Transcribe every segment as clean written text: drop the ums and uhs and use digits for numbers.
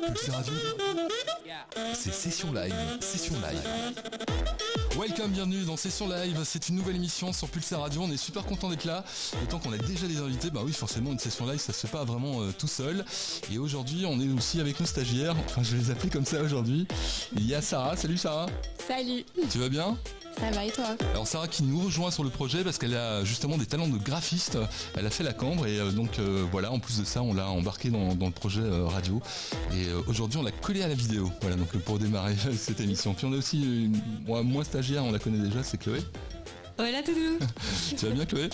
Pulsar Radio, c'est Session Live, Session Live. Welcome, bienvenue dans Session Live, c'est une nouvelle émission sur Pulsar Radio, on est super content d'être là, autant qu'on a déjà des invités, bah oui forcément une session live ça se fait pas vraiment tout seul, et aujourd'hui on est aussi avec nos stagiaires, enfin je vais les appeler comme ça aujourd'hui, il y a Sarah, salut Sarah. Salut. Tu vas bien ? Ça va et toi ? Alors Sarah qui nous rejoint sur le projet parce qu'elle a justement des talents de graphiste, elle a fait la cambre et donc voilà, en plus de ça on l'a embarqué dans le projet radio et aujourd'hui on l'a collé à la vidéo, voilà donc pour démarrer cette émission. Puis on a aussi moi stagiaire, on la connaît déjà, c'est Chloé. Voilà Toudou. Tu vas bien Chloé ?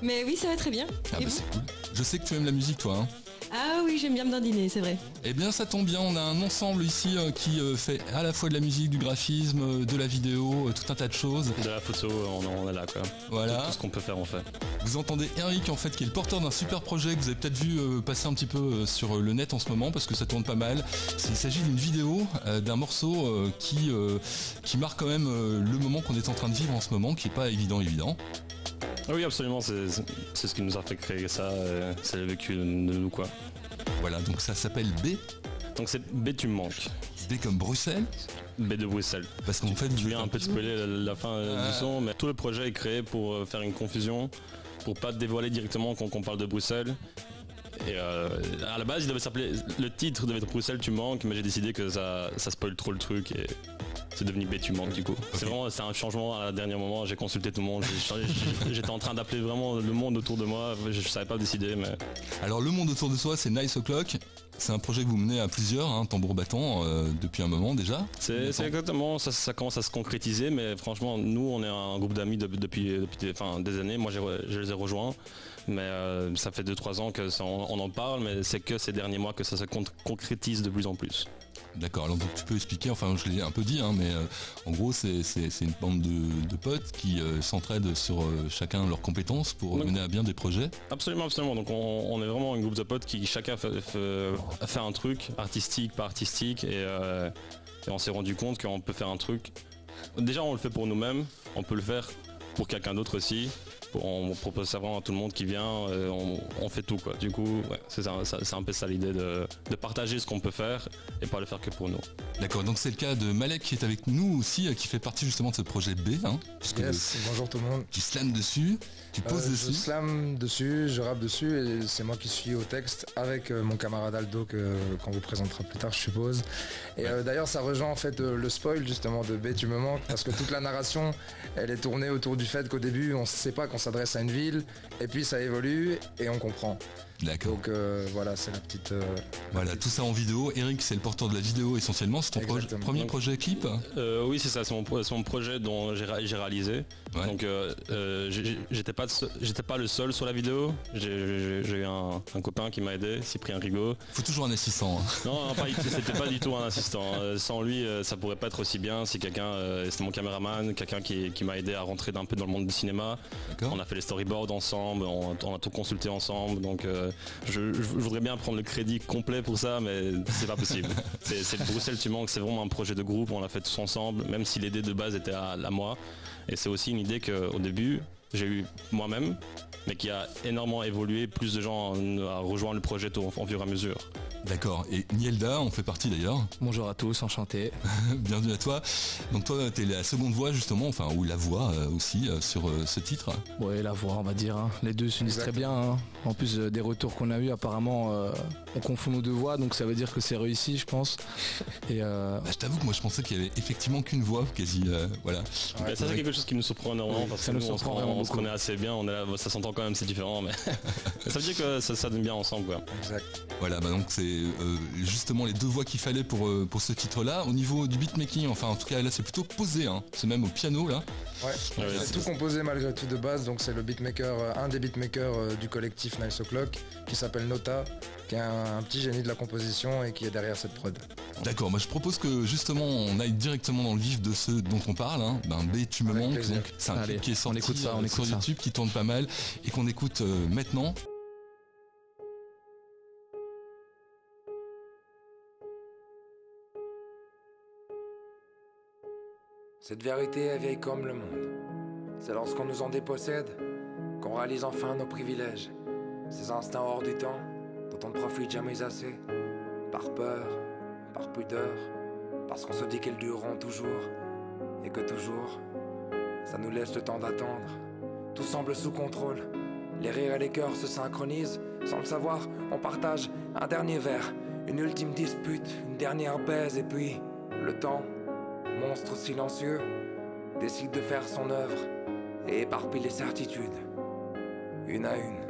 Mais oui, ça va très bien. Ah bah c'est cool. Je sais que tu aimes la musique toi hein. Ah oui, j'aime bien me dandiner, c'est vrai. Eh bien ça tombe bien, on a un ensemble ici qui fait à la fois de la musique, du graphisme, de la vidéo, tout un tas de choses. De la photo, on est là quoi. Voilà. Tout ce qu'on peut faire on fait. Vous entendez Eric en fait qui est le porteur d'un super projet que vous avez peut-être vu passer un petit peu sur le net en ce moment parce que ça tourne pas mal. Il s'agit d'une vidéo d'un morceau qui marque quand même le moment qu'on est en train de vivre en ce moment, qui est pas évident. Oui absolument, c'est ce qui nous a fait créer ça, c'est le vécu de nous quoi. Voilà, donc ça s'appelle B. Donc c'est B tu me manques. B comme Bruxelles. B de Bruxelles. Parce qu'en fait, je viens un peu de spoiler la fin du son, mais tout le projet est créé pour faire une confusion, pour pas dévoiler directement qu'on parle de Bruxelles. Et à la base, il devait s'appeler, le titre devait être Bruxelles tu me manques, mais j'ai décidé que ça spoil trop le truc et c'est devenu B tu me manques du coup. Okay. C'est un changement à la dernier moment, j'ai consulté tout le monde, j'étais en train d'appeler vraiment le monde autour de moi, je savais pas décider mais... Alors le monde autour de soi c'est Nice O'Clock, c'est un projet que vous menez à plusieurs, hein, tambour battant, depuis un moment déjà. C'est exactement, ça commence à se concrétiser, mais franchement nous on est un groupe d'amis depuis des années, moi je les ai rejoints, mais ça fait 2-3 ans que on en parle, mais c'est que ces derniers mois que ça se concrétise de plus en plus. D'accord, alors donc tu peux expliquer, enfin je l'ai un peu dit, hein, mais en gros c'est une bande de potes qui s'entraident sur chacun leurs compétences pour mener à bien des projets. Absolument, donc on est vraiment un groupe de potes qui chacun fait un truc, artistique, pas artistique, et on s'est rendu compte qu'on peut faire un truc, déjà on le fait pour nous-mêmes, on peut le faire pour quelqu'un d'autre aussi. On propose ça vraiment à tout le monde qui vient, on fait tout quoi. Du coup, ouais, c'est un peu ça l'idée de partager ce qu'on peut faire et pas le faire que pour nous. D'accord, donc c'est le cas de Malek qui est avec nous aussi, qui fait partie justement de ce projet B. Hein, yes, bonjour tout le monde. Tu slams dessus, tu poses dessus. Je slam dessus, je rappe dessus et c'est moi qui suis au texte avec mon camarade Aldo qu'on vous présentera plus tard je suppose. Et d'ailleurs ça rejoint en fait le spoil justement de B tu me manques parce que toute la narration elle est tournée autour du fait qu'au début on ne sait pas qu'on s'adresse à une ville et puis ça évolue et on comprend. D'accord. Donc voilà, c'est la petite... voilà, tout ça en vidéo. Eric, c'est le porteur de la vidéo essentiellement. C'est ton premier projet clip oui, c'est ça, c'est mon projet dont j'ai réalisé. Ouais. Donc j'étais pas le seul sur la vidéo. J'ai eu un copain qui m'a aidé, Cyprien Rigaud. Faut toujours un assistant. Hein. Non, c'était pas du tout un assistant. Sans lui, ça pourrait pas être aussi bien. Si quelqu'un, c'était mon caméraman, quelqu'un qui m'a aidé à rentrer un peu dans le monde du cinéma. On a fait les storyboards ensemble, on a tout consulté ensemble. Donc je voudrais bien prendre le crédit complet pour ça, mais c'est pas possible. C'est le Bruxelles tu manques, c'est vraiment un projet de groupe, on l'a fait tous ensemble, même si l'idée de base était à moi. Et c'est aussi une idée qu'au début, j'ai eu moi-même, mais qui a énormément évolué, plus de gens à rejoindre le projet au fur et à mesure. D'accord, et Nielda en fait partie d'ailleurs. Bonjour à tous, enchanté. Bienvenue à toi. Donc toi t'es la seconde voix justement, enfin ou la voix aussi sur ce titre. Ouais, la voix on va dire, hein. Les deux s'unissent très bien. Hein. En plus des retours qu'on a eu apparemment on confond nos deux voix, donc ça veut dire que c'est réussi je pense. Et je t'avoue que moi je pensais qu'il y avait effectivement qu'une voix quasi, voilà. Ouais, ça c'est quelque chose qui nous surprend énormément parce que nous on se connaît assez bien, on est là, ça s'entend quand même, c'est différent, mais ça veut dire que ça donne bien ensemble quoi. Exact. Voilà, bah donc c'est justement les deux voix qu'il fallait pour ce titre-là. Au niveau du beatmaking, enfin en tout cas là c'est plutôt posé, hein. C'est même au piano là. Ouais, c'est tout composé malgré tout de base, donc c'est le beatmaker, un des beatmakers du collectif Nice O'Clock qui s'appelle Nota, qui est un petit génie de la composition et qui est derrière cette prod. D'accord, moi je propose que justement on aille directement dans le vif de ce dont on parle, hein. B tu me manques, donc c'est un clip qui est sorti sur YouTube, qui tourne pas mal et qu'on écoute maintenant. Cette vérité est vieille comme le monde. C'est lorsqu'on nous en dépossède qu'on réalise enfin nos privilèges. Ces instants hors du temps dont on ne profite jamais assez. Par peur par pudeur, parce qu'on se dit qu'elles dureront toujours, et que toujours, ça nous laisse le temps d'attendre. Tout semble sous contrôle, les rires et les cœurs se synchronisent. Sans le savoir, on partage un dernier verre, une ultime dispute, une dernière baise. Et puis, le temps, monstre silencieux, décide de faire son œuvre et éparpille les certitudes, une à une.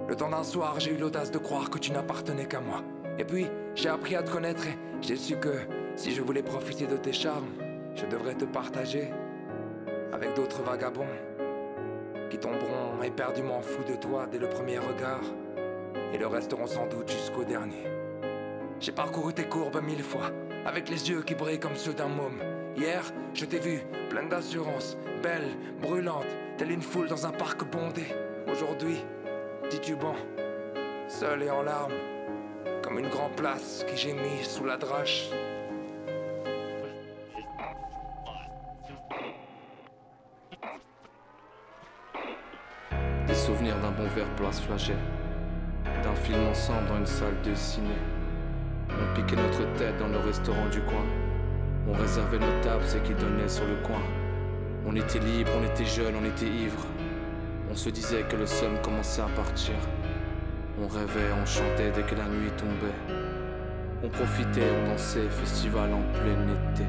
Le temps d'un soir, j'ai eu l'audace de croire que tu n'appartenais qu'à moi. Et puis, j'ai appris à te connaître et j'ai su que si je voulais profiter de tes charmes, je devrais te partager avec d'autres vagabonds qui tomberont éperdument fous de toi dès le premier regard et le resteront sans doute jusqu'au dernier. J'ai parcouru tes courbes 1000 fois, avec les yeux qui brillent comme ceux d'un môme. Hier, je t'ai vue, pleine d'assurance, belle, brûlante, telle une foule dans un parc bondé. Aujourd'hui, titubant, seul et en larmes, comme une grande place qui gémit sous la drache. Des souvenirs d'un bon verre place Flagey, d'un film ensemble dans une salle de ciné. On piquait notre tête dans le restaurant du coin. On réservait nos tables, c'est qui donnait sur le coin. On était libre, on était jeunes, on était ivres. On se disait que le somme commençait à partir. On rêvait, on chantait dès que la nuit tombait. On profitait, on dansait, festival en plein été.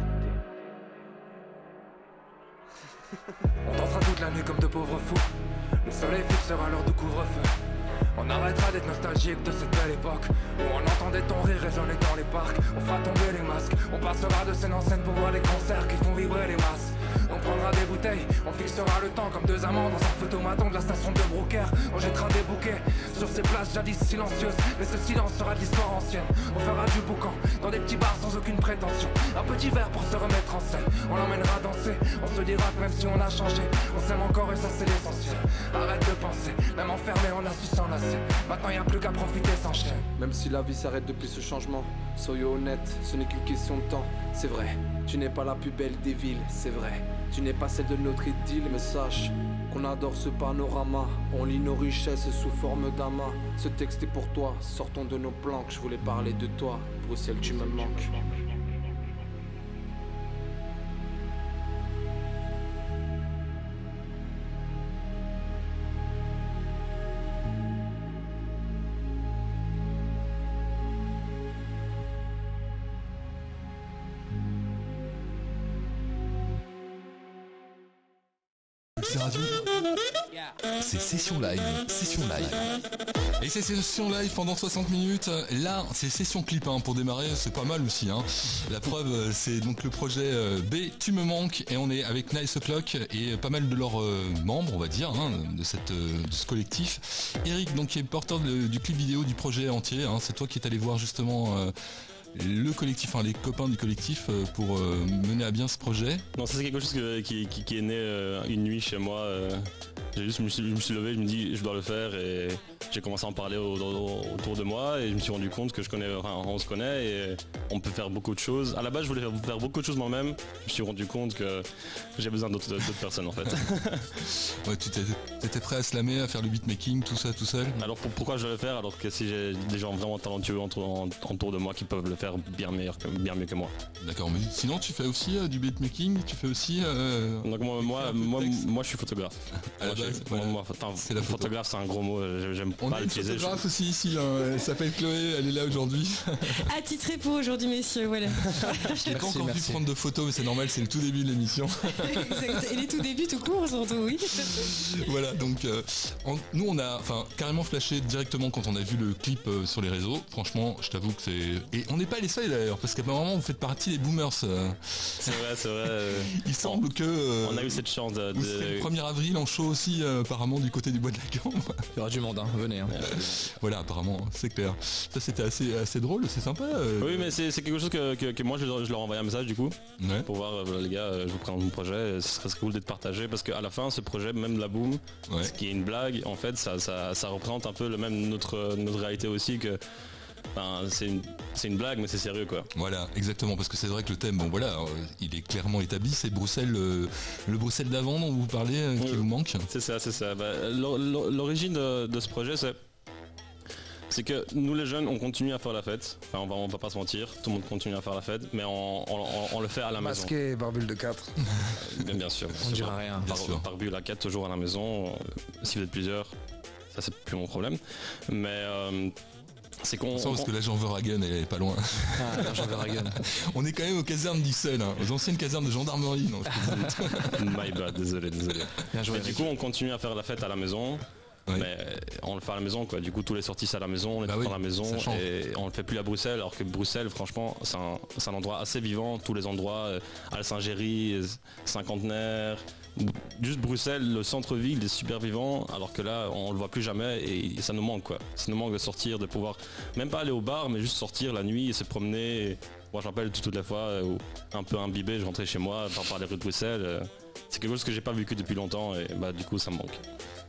On dansera toute la nuit comme de pauvres fous. Le soleil fixera l'heure du couvre-feu. On arrêtera d'être nostalgique de cette belle époque où on entendait ton rire résonner dans les parcs. On fera tomber les masques, on passera de scène en scène pour voir les concerts qui font vibrer les masses. On prendra des bouteilles, on fixera le temps comme deux amants dans un photomaton de la station de Brooker. On jettera des bouquets sur ces places jadis silencieuses, mais ce silence sera de l'histoire ancienne. On fera du boucan dans des petits bars sans aucune prétention. Un petit verre pour se remettre en scène, on l'emmènera danser. On se dira que même si on a changé, on s'aime encore et ça c'est l'essentiel. Arrête de penser, même enfermé on a su s'enlacer. Maintenant y a plus qu'à profiter sans chaîne. Même si la vie s'arrête depuis ce changement, soyons honnêtes, ce n'est qu'une question de temps. C'est vrai, tu n'es pas la plus belle des villes, c'est vrai. Tu n'es pas celle de notre idylle, mais sache qu'on adore ce panorama. On lit nos richesses sous forme d'amas. Ce texte est pour toi, sortons de nos planques. Je voulais parler de toi, Bruxelles tu me manques. C'est session live. Et c'est session live pendant 60 minutes. Là, c'est session clip pour démarrer, c'est pas mal aussi. La preuve, c'est donc le projet B, Tu me manques, et on est avec Nice O'Clock et pas mal de leurs membres, on va dire, de ce collectif. Eric, donc qui est porteur du clip vidéo du projet entier. C'est toi qui es allé voir justement le collectif, les copains du collectif pour mener à bien ce projet. Non, ça c'est quelque chose qui est né une nuit chez moi. Je me suis levé, je me dis je dois le faire et j'ai commencé à en parler autour de moi et je me suis rendu compte que on se connaît et on peut faire beaucoup de choses. À la base je voulais faire beaucoup de choses moi-même, je me suis rendu compte que j'ai besoin d'autres personnes en fait. Ouais, tu étais prêt à slammer, à faire le beatmaking, tout ça tout seul? Alors pourquoi je vais le faire alors que si j'ai des gens vraiment talentueux autour de moi qui peuvent le faire bien mieux que moi. D'accord, mais sinon tu fais aussi du beatmaking, tu fais aussi... Donc moi je suis photographe. C'est la photographe, c'est un gros mot, j'aime pas l'utiliser. On a une photographe aussi ici, elle s'appelle Chloé, elle est là aujourd'hui. Attitré pour aujourd'hui messieurs, voilà. J'ai pas encore pu prendre de photos, mais c'est normal, c'est le tout début de l'émission. Et les tout débuts tout court surtout, oui. Voilà, donc nous on a carrément flashé directement quand on a vu le clip sur les réseaux. Franchement, je t'avoue que c'est... Et on n'est pas les seuls d'ailleurs, parce qu'apparemment vous faites partie des boomers. C'est vrai. Il semble que... on a eu cette chance de... Le 1er avril en show aussi, apparemment du côté du bois de la Gambe. Il y aura du monde, venez. Voilà, apparemment, c'est clair. Ça c'était assez drôle, c'est sympa. Oui, mais c'est quelque chose que moi je leur envoie un message du coup, pour voir les gars, je vous présente mon projet, ce serait cool d'être partagé parce qu'à la fin ce projet, même la boom, ce qui est une blague, en fait ça représente un peu notre réalité aussi que... c'est une blague mais c'est sérieux quoi. Voilà, exactement, parce que c'est vrai que le thème, il est clairement établi, c'est Bruxelles, le Bruxelles d'avant dont vous parlez, qui vous manque. C'est ça. L'origine de ce projet, c'est... C'est que nous les jeunes, on continue à faire la fête. Enfin, on va pas se mentir, tout le monde continue à faire la fête, mais on le fait à la maison. Masqué, barbule de 4. Bien sûr. On ne dira rien. Barbule à 4, toujours à la maison. Si vous êtes plusieurs, ça c'est plus mon problème. Mais c'est qu'on... Parce que la Jean-Verhagen, elle est pas loin. Ah, la Jean-Verhagen. On est quand même aux casernes d'Ixelles, hein, aux anciennes casernes de gendarmerie. Non, My bad, désolé. Bien joué, du coup, on continue à faire la fête à la maison. Oui. Mais on le fait à la maison, quoi. Du coup, tous les sorties c'est à la maison, on est à la maison et on le fait plus à Bruxelles. Alors que Bruxelles, franchement, c'est un endroit assez vivant. Tous les endroits, Alsace-Géry, Cinquantenaire, juste Bruxelles, le centre-ville est super vivant. Alors que là, on le voit plus jamais et ça nous manque, quoi. Ça nous manque de sortir, de pouvoir même pas aller au bar, mais juste sortir la nuit et se promener. Moi, je rappelle toutes les fois, un peu imbibé, je rentrais chez moi par les rues de Bruxelles. C'est quelque chose que j'ai pas vécu depuis longtemps et du coup, ça me manque.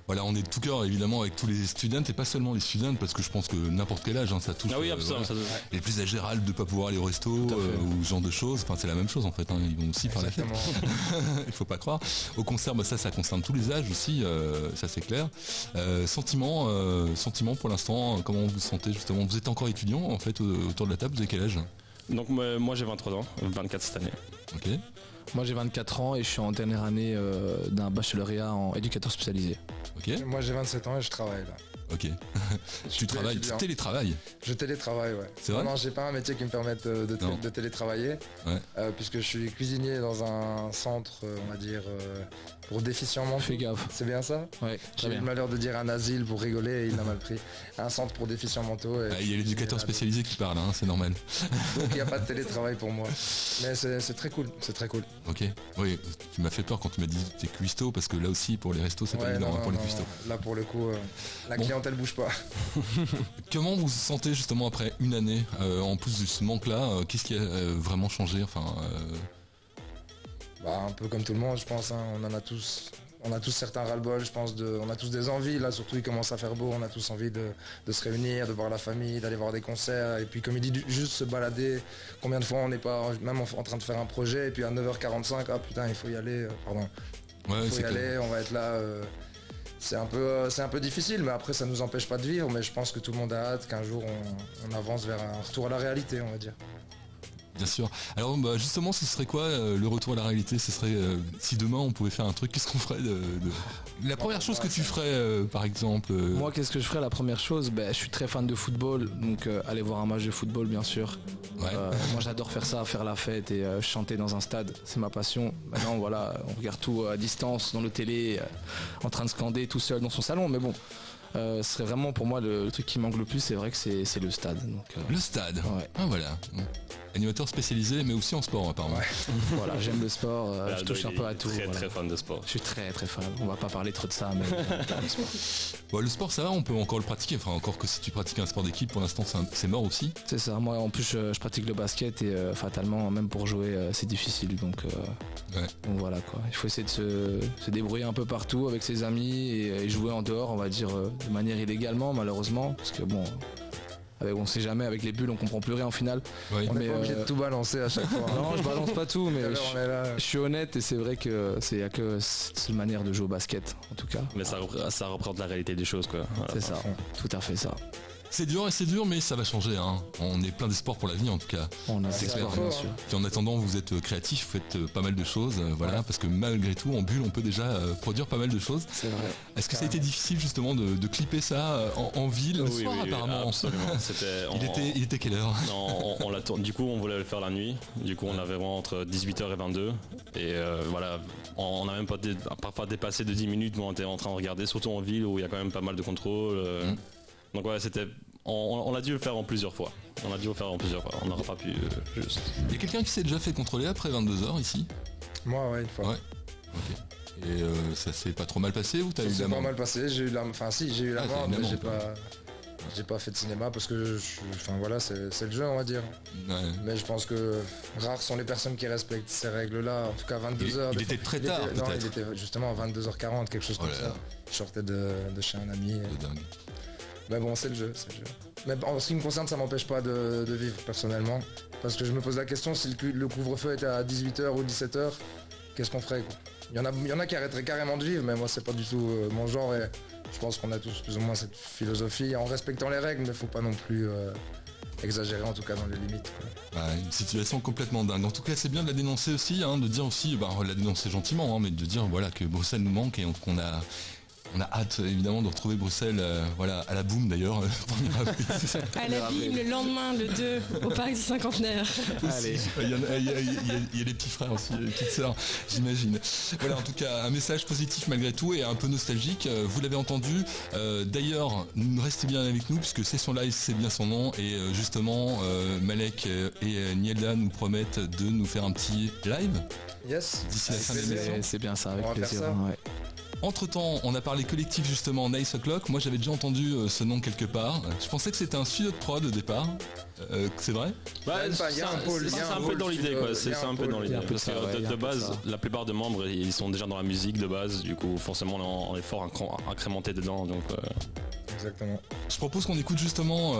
Voilà, on est de tout cœur évidemment avec tous les students et pas seulement les students parce que je pense que n'importe quel âge ça touche. Ah oui, absolument. Voilà. Les plus âgés râlent de pas pouvoir aller au resto ou ce genre de choses. Enfin, c'est la même chose en fait. Hein. Ils vont aussi faire la fête. Il faut pas croire. Au concert, ça concerne tous les âges aussi. Ça c'est clair. Sentiment pour l'instant. Comment vous vous sentez justement? Vous êtes encore étudiant en fait autour de la table. Vous avez quel âge? Donc moi j'ai 23 ans, 24 cette année. Ok. Moi j'ai 24 ans et je suis en dernière année d'un baccalauréat en éducateur spécialisé. Ok. Moi j'ai 27 ans et je travaille là. Ok. Tu travailles, tu télétravailles? Je télétravaille, ouais. C'est vrai? Non, j'ai pas un métier qui me permette de télétravailler, puisque je suis cuisinier dans un centre, on va dire, pour déficients mentaux. Fais gaffe. C'est bien ça? Ouais. J'ai eu le malheur de dire un asile pour rigoler et il l'a mal pris. Un centre pour déficients mentaux. Il y a l'éducateur spécialisé qui parle, hein, c'est normal. Donc il n'y a pas de télétravail pour moi. Mais c'est très cool, c'est très cool. Ok. Oui, tu m'as fait peur quand tu m'as dit que t'es cuistot parce que là aussi pour les restos c'est pas évident pour les cuistots. Là pour le coup, la clientèle bouge pas. Comment vous vous sentez justement après une année en plus de ce manque-là, qu'est-ce qui a vraiment changé? Un peu comme tout le monde, je pense. Hein. On a tous certains ras-le-bol, je pense. On a tous des envies. Là, surtout, il commence à faire beau. On a tous envie de se réunir, de voir la famille, d'aller voir des concerts. Et puis, comme il dit, juste se balader. Combien de fois on n'est pas même en train de faire un projet et puis à 9h45, ah putain, il faut y aller. Il faut y aller. On va être là. C'est un peu difficile, mais après ça nous empêche pas de vivre, mais je pense que tout le monde a hâte qu'un jour on avance vers un retour à la réalité, on va dire. Bien sûr. Alors justement, ce serait quoi le retour à la réalité? Ce serait si demain on pouvait faire un truc, qu'est-ce qu'on ferait La première chose que tu ferais par exemple Moi, qu'est-ce que je ferais? La première chose, je suis très fan de football, donc aller voir un match de football bien sûr. Moi j'adore faire ça, faire la fête et chanter dans un stade, c'est ma passion. Maintenant voilà, on regarde tout à distance dans nos télés, en train de scander tout seul dans son salon, mais bon. Ce serait vraiment pour moi le truc qui manque le plus, c'est vrai que c'est le stade. Donc, le stade. Ouais. Ah voilà. Animateur spécialisé mais aussi en sport apparemment. Voilà, j'aime le sport, je touche un peu à tout. Très fan de sport. Je suis très fan, on va pas parler trop de ça mais le sport ça va, on peut encore le pratiquer, encore que si tu pratiques un sport d'équipe pour l'instant c'est mort aussi. C'est ça, moi en plus je pratique le basket et fatalement même pour jouer c'est difficile donc voilà quoi. Il faut essayer de se débrouiller un peu partout avec ses amis et jouer en dehors on va dire de manière illégalement malheureusement parce que bon on sait jamais, avec les bulles on comprend plus rien en finale. Oui. On est pas obligé de tout balancer à chaque fois. Non, je balance pas tout, mais je suis honnête et c'est vrai que il y a que cette manière de jouer au basket en tout cas. Mais ça représente la réalité des choses quoi. Voilà. C'est ça, tout à fait ça. C'est dur mais ça va changer hein. On est plein d'espoir pour l'avenir en tout cas. C'est clair, bien sûr. Puis en attendant vous êtes créatifs, vous faites pas mal de choses, parce que malgré tout en bulle on peut déjà produire pas mal de choses. C'est vrai. Est-ce que ça a été difficile justement de clipper ça en ville le soir apparemment? Absolument. Il était quelle heure? Non, on l'a tourné. Du coup on voulait le faire la nuit. Du coup on avait vraiment entre 18h et 22. Et on n'a même pas parfois dépassé de 10 minutes, mais on était en train de regarder, surtout en ville où il y a quand même pas mal de contrôles. Donc c'était... On a dû le faire en plusieurs fois. On n'aura pas pu juste. Il y a quelqu'un qui s'est déjà fait contrôler après 22h ici? Moi une fois. Ouais. Ok. Et ça s'est pas trop mal passé ou t'as eu la mort? Pas mal passé, j'ai eu la mort, mais j'ai pas fait de cinéma parce que c'est le jeu on va dire. Ouais. Mais je pense que rares sont les personnes qui respectent ces règles-là. En tout cas 22h. Il était très tard peut-être. Non, il était justement à 22h40, quelque chose comme ça. Je sortais de chez un ami. C'est dingue. Mais bon, c'est le jeu. Mais en ce qui me concerne, ça m'empêche pas de vivre personnellement. Parce que je me pose la question, si le couvre-feu était à 18h ou 17h, qu'est-ce qu'on ferait quoi? Il y en a qui arrêteraient carrément de vivre, mais moi c'est pas du tout mon genre. Et Je pense qu'on a tous plus ou moins cette philosophie en respectant les règles, mais il faut pas non plus exagérer, en tout cas dans les limites. Une situation complètement dingue. En tout cas, c'est bien de la dénoncer aussi, de dire aussi, la dénoncer gentiment, mais de dire voilà que Bruxelles nous manque et qu'on a... On a hâte évidemment de retrouver Bruxelles à la boum d'ailleurs. À la boum le lendemain, le 2, au parc du Cinquantenaire. Allez. Il y a des petits frères aussi, des petites sœurs, j'imagine. Voilà, en tout cas, un message positif malgré tout et un peu nostalgique. Vous l'avez entendu. D'ailleurs, restez bien avec nous puisque Session Live, c'est bien son nom. Et justement, Malek et Nielda nous promettent de nous faire un petit live. Yes. D'ici la fin de l'émission. C'est bien ça, avec plaisir. Entre temps, on a parlé collectif justement Nice O'Clock. Moi j'avais déjà entendu ce nom quelque part. Je pensais que c'était un studio de prod au départ. C'est vrai ? C'est un peu dans l'idée quoi. C'est un peu dans l'idée. Parce que de base, la plupart des membres ils sont déjà dans la musique de base. Du coup, forcément, on est fort incrémenté dedans. Donc, Exactement. Je propose qu'on écoute justement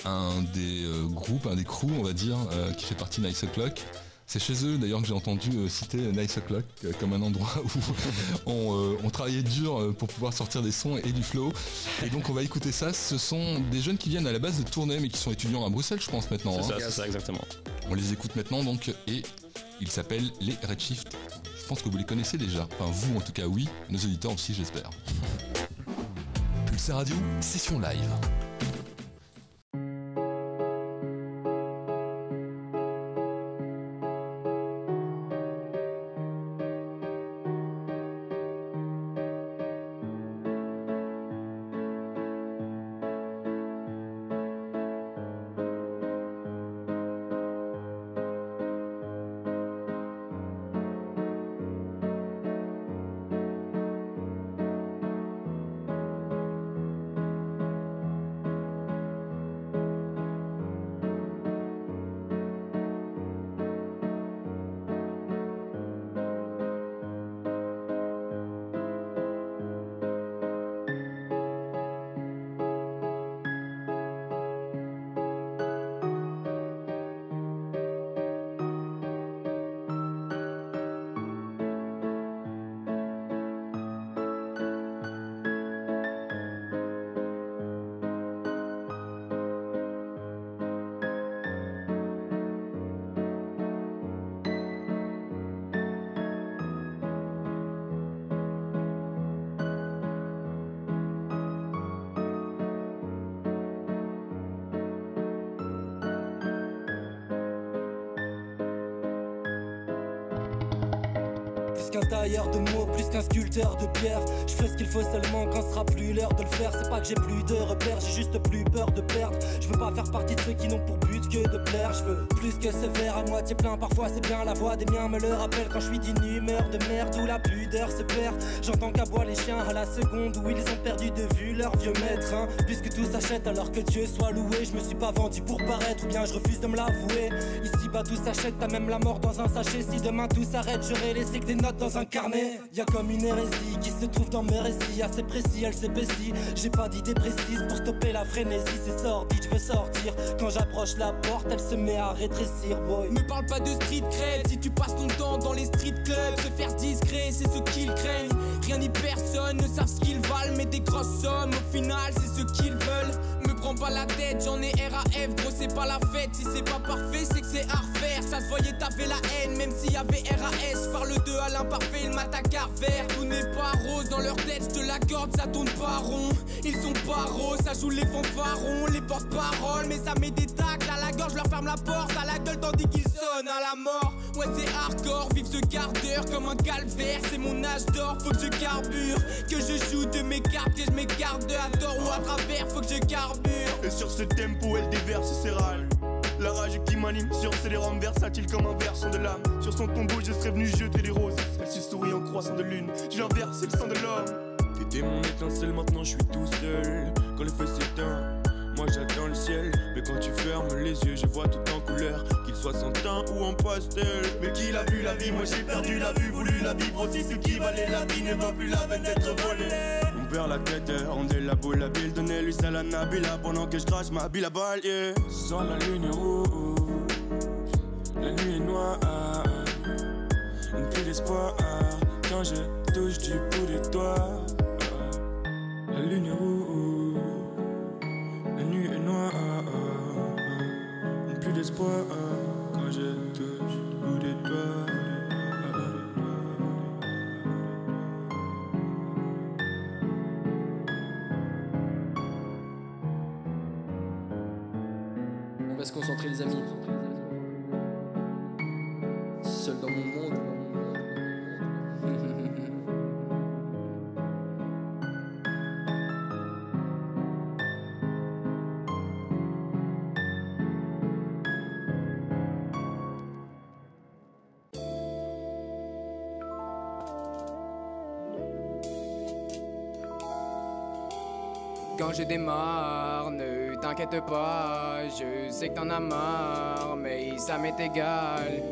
un des groupes, un des crews, on va dire, qui fait partie de Nice O'Clock. C'est chez eux d'ailleurs que j'ai entendu citer Nice O'Clock comme un endroit où on travaillait dur pour pouvoir sortir des sons et du flow. Et donc on va écouter ça. Ce sont des jeunes qui viennent à la base de Tournai mais qui sont étudiants à Bruxelles, je pense maintenant. C'est ça exactement. On les écoute maintenant donc et ils s'appellent les Redshift. Je pense que vous les connaissez déjà. Enfin vous en tout cas oui, nos auditeurs aussi j'espère. Pulsar Radio, session live. Qu'un tailleur de mots, plus qu'un sculpteur de pierre. Je fais ce qu'il faut seulement quand sera plus l'heure de le faire. C'est pas que j'ai plus de repères, j'ai juste plus peur de perdre. Je veux pas faire partie de ceux qui n'ont pour but que de plaire. Je veux plus que ce verre à moitié plein. Parfois c'est bien, la voix des miens me le rappelle. Quand je suis d'une humeur de merde où la pudeur se perd. J'entends qu'aboient les chiens à la seconde où ils ont perdu de vue leur vieux maître, Puisque tout s'achète alors que Dieu soit loué. Je me suis pas vendu pour paraître ou bien je refuse de me l'avouer. Ici bas tout s'achète, t'as même la mort dans un sachet. Si demain tout s'arrête, j'aurai laissé que des notes dans un carnet. Y'a comme une hérésie qui se trouve dans mes récits. Assez précis, elle s'épaissit. J'ai pas d'idée précise pour stopper la frénésie. C'est sordide, je veux sortir. Quand j'approche la porte, elle se met à rétrécir, boy. Me parle pas de street cred. Si tu passes ton temps dans les street clubs, se faire discret, c'est ce qu'ils craignent. Rien ni personne ne savent ce qu'ils valent. Mais des grosses sommes, au final, c'est ce qu'ils veulent. Me prends pas la tête, j'en ai RAF. Gros, c'est pas la fête. Si c'est pas parfait, c'est que c'est à refaire. Ça se voyait, t'avais la haine, même s'il y avait RAS. Parle de à l'imparfait, il m'attaque à revers. Tout n'est pas rose dans leur tête, je te l'accorde, ça tourne pas rond. Ils sont pas roses, ça joue les fanfarons, les porte-paroles. Mais ça met des tacles à la gorge, je leur ferme la porte à la gueule tandis qu'ils sonnent à la mort. Ouais, c'est hardcore, vive ce quart d'heure comme un calvaire. C'est mon âge d'or, faut que je carbure. Que je joue de mes cartes, que je m'écarte de à tort ou à travers, faut que je carbure. Et sur ce tempo, elle déverse ses râles. La rage qui m'anime sur ses les rames versatiles comme un verson de l'âme. Sur son tombeau, je serais venu jeter des roses. Elle se sourit en croissant de lune. Je viens verser le sang de l'homme. T'étais mon étincelle, maintenant je suis tout seul. Quand le feu s'éteint, moi j'attends le ciel. Mais quand tu fermes les yeux, je vois tout en couleur. Qu'il soit sans teint ou en pastel. Mais qui a vu la vie, moi j'ai perdu la vue. Voulu la vivre aussi, ce qui valait la vie ne vaut plus la peine d'être volé. On perd la tête, on est la boule, la bille. Donnez-lui ça la Nabila pendant que je crache ma bille à balle, yeah. Sans la lune est rouge, la nuit est noire. Une pluie d'espoir quand je touche du bout des doigts. lune est rouge, la nuit est noire, plus d'espoir quand je touche le bout des doigts. On va se concentrer les amis. Seul dans mon monde. Quand je démarre, ne t'inquiète pas, je sais que t'en as marre, mais ça m'est égal.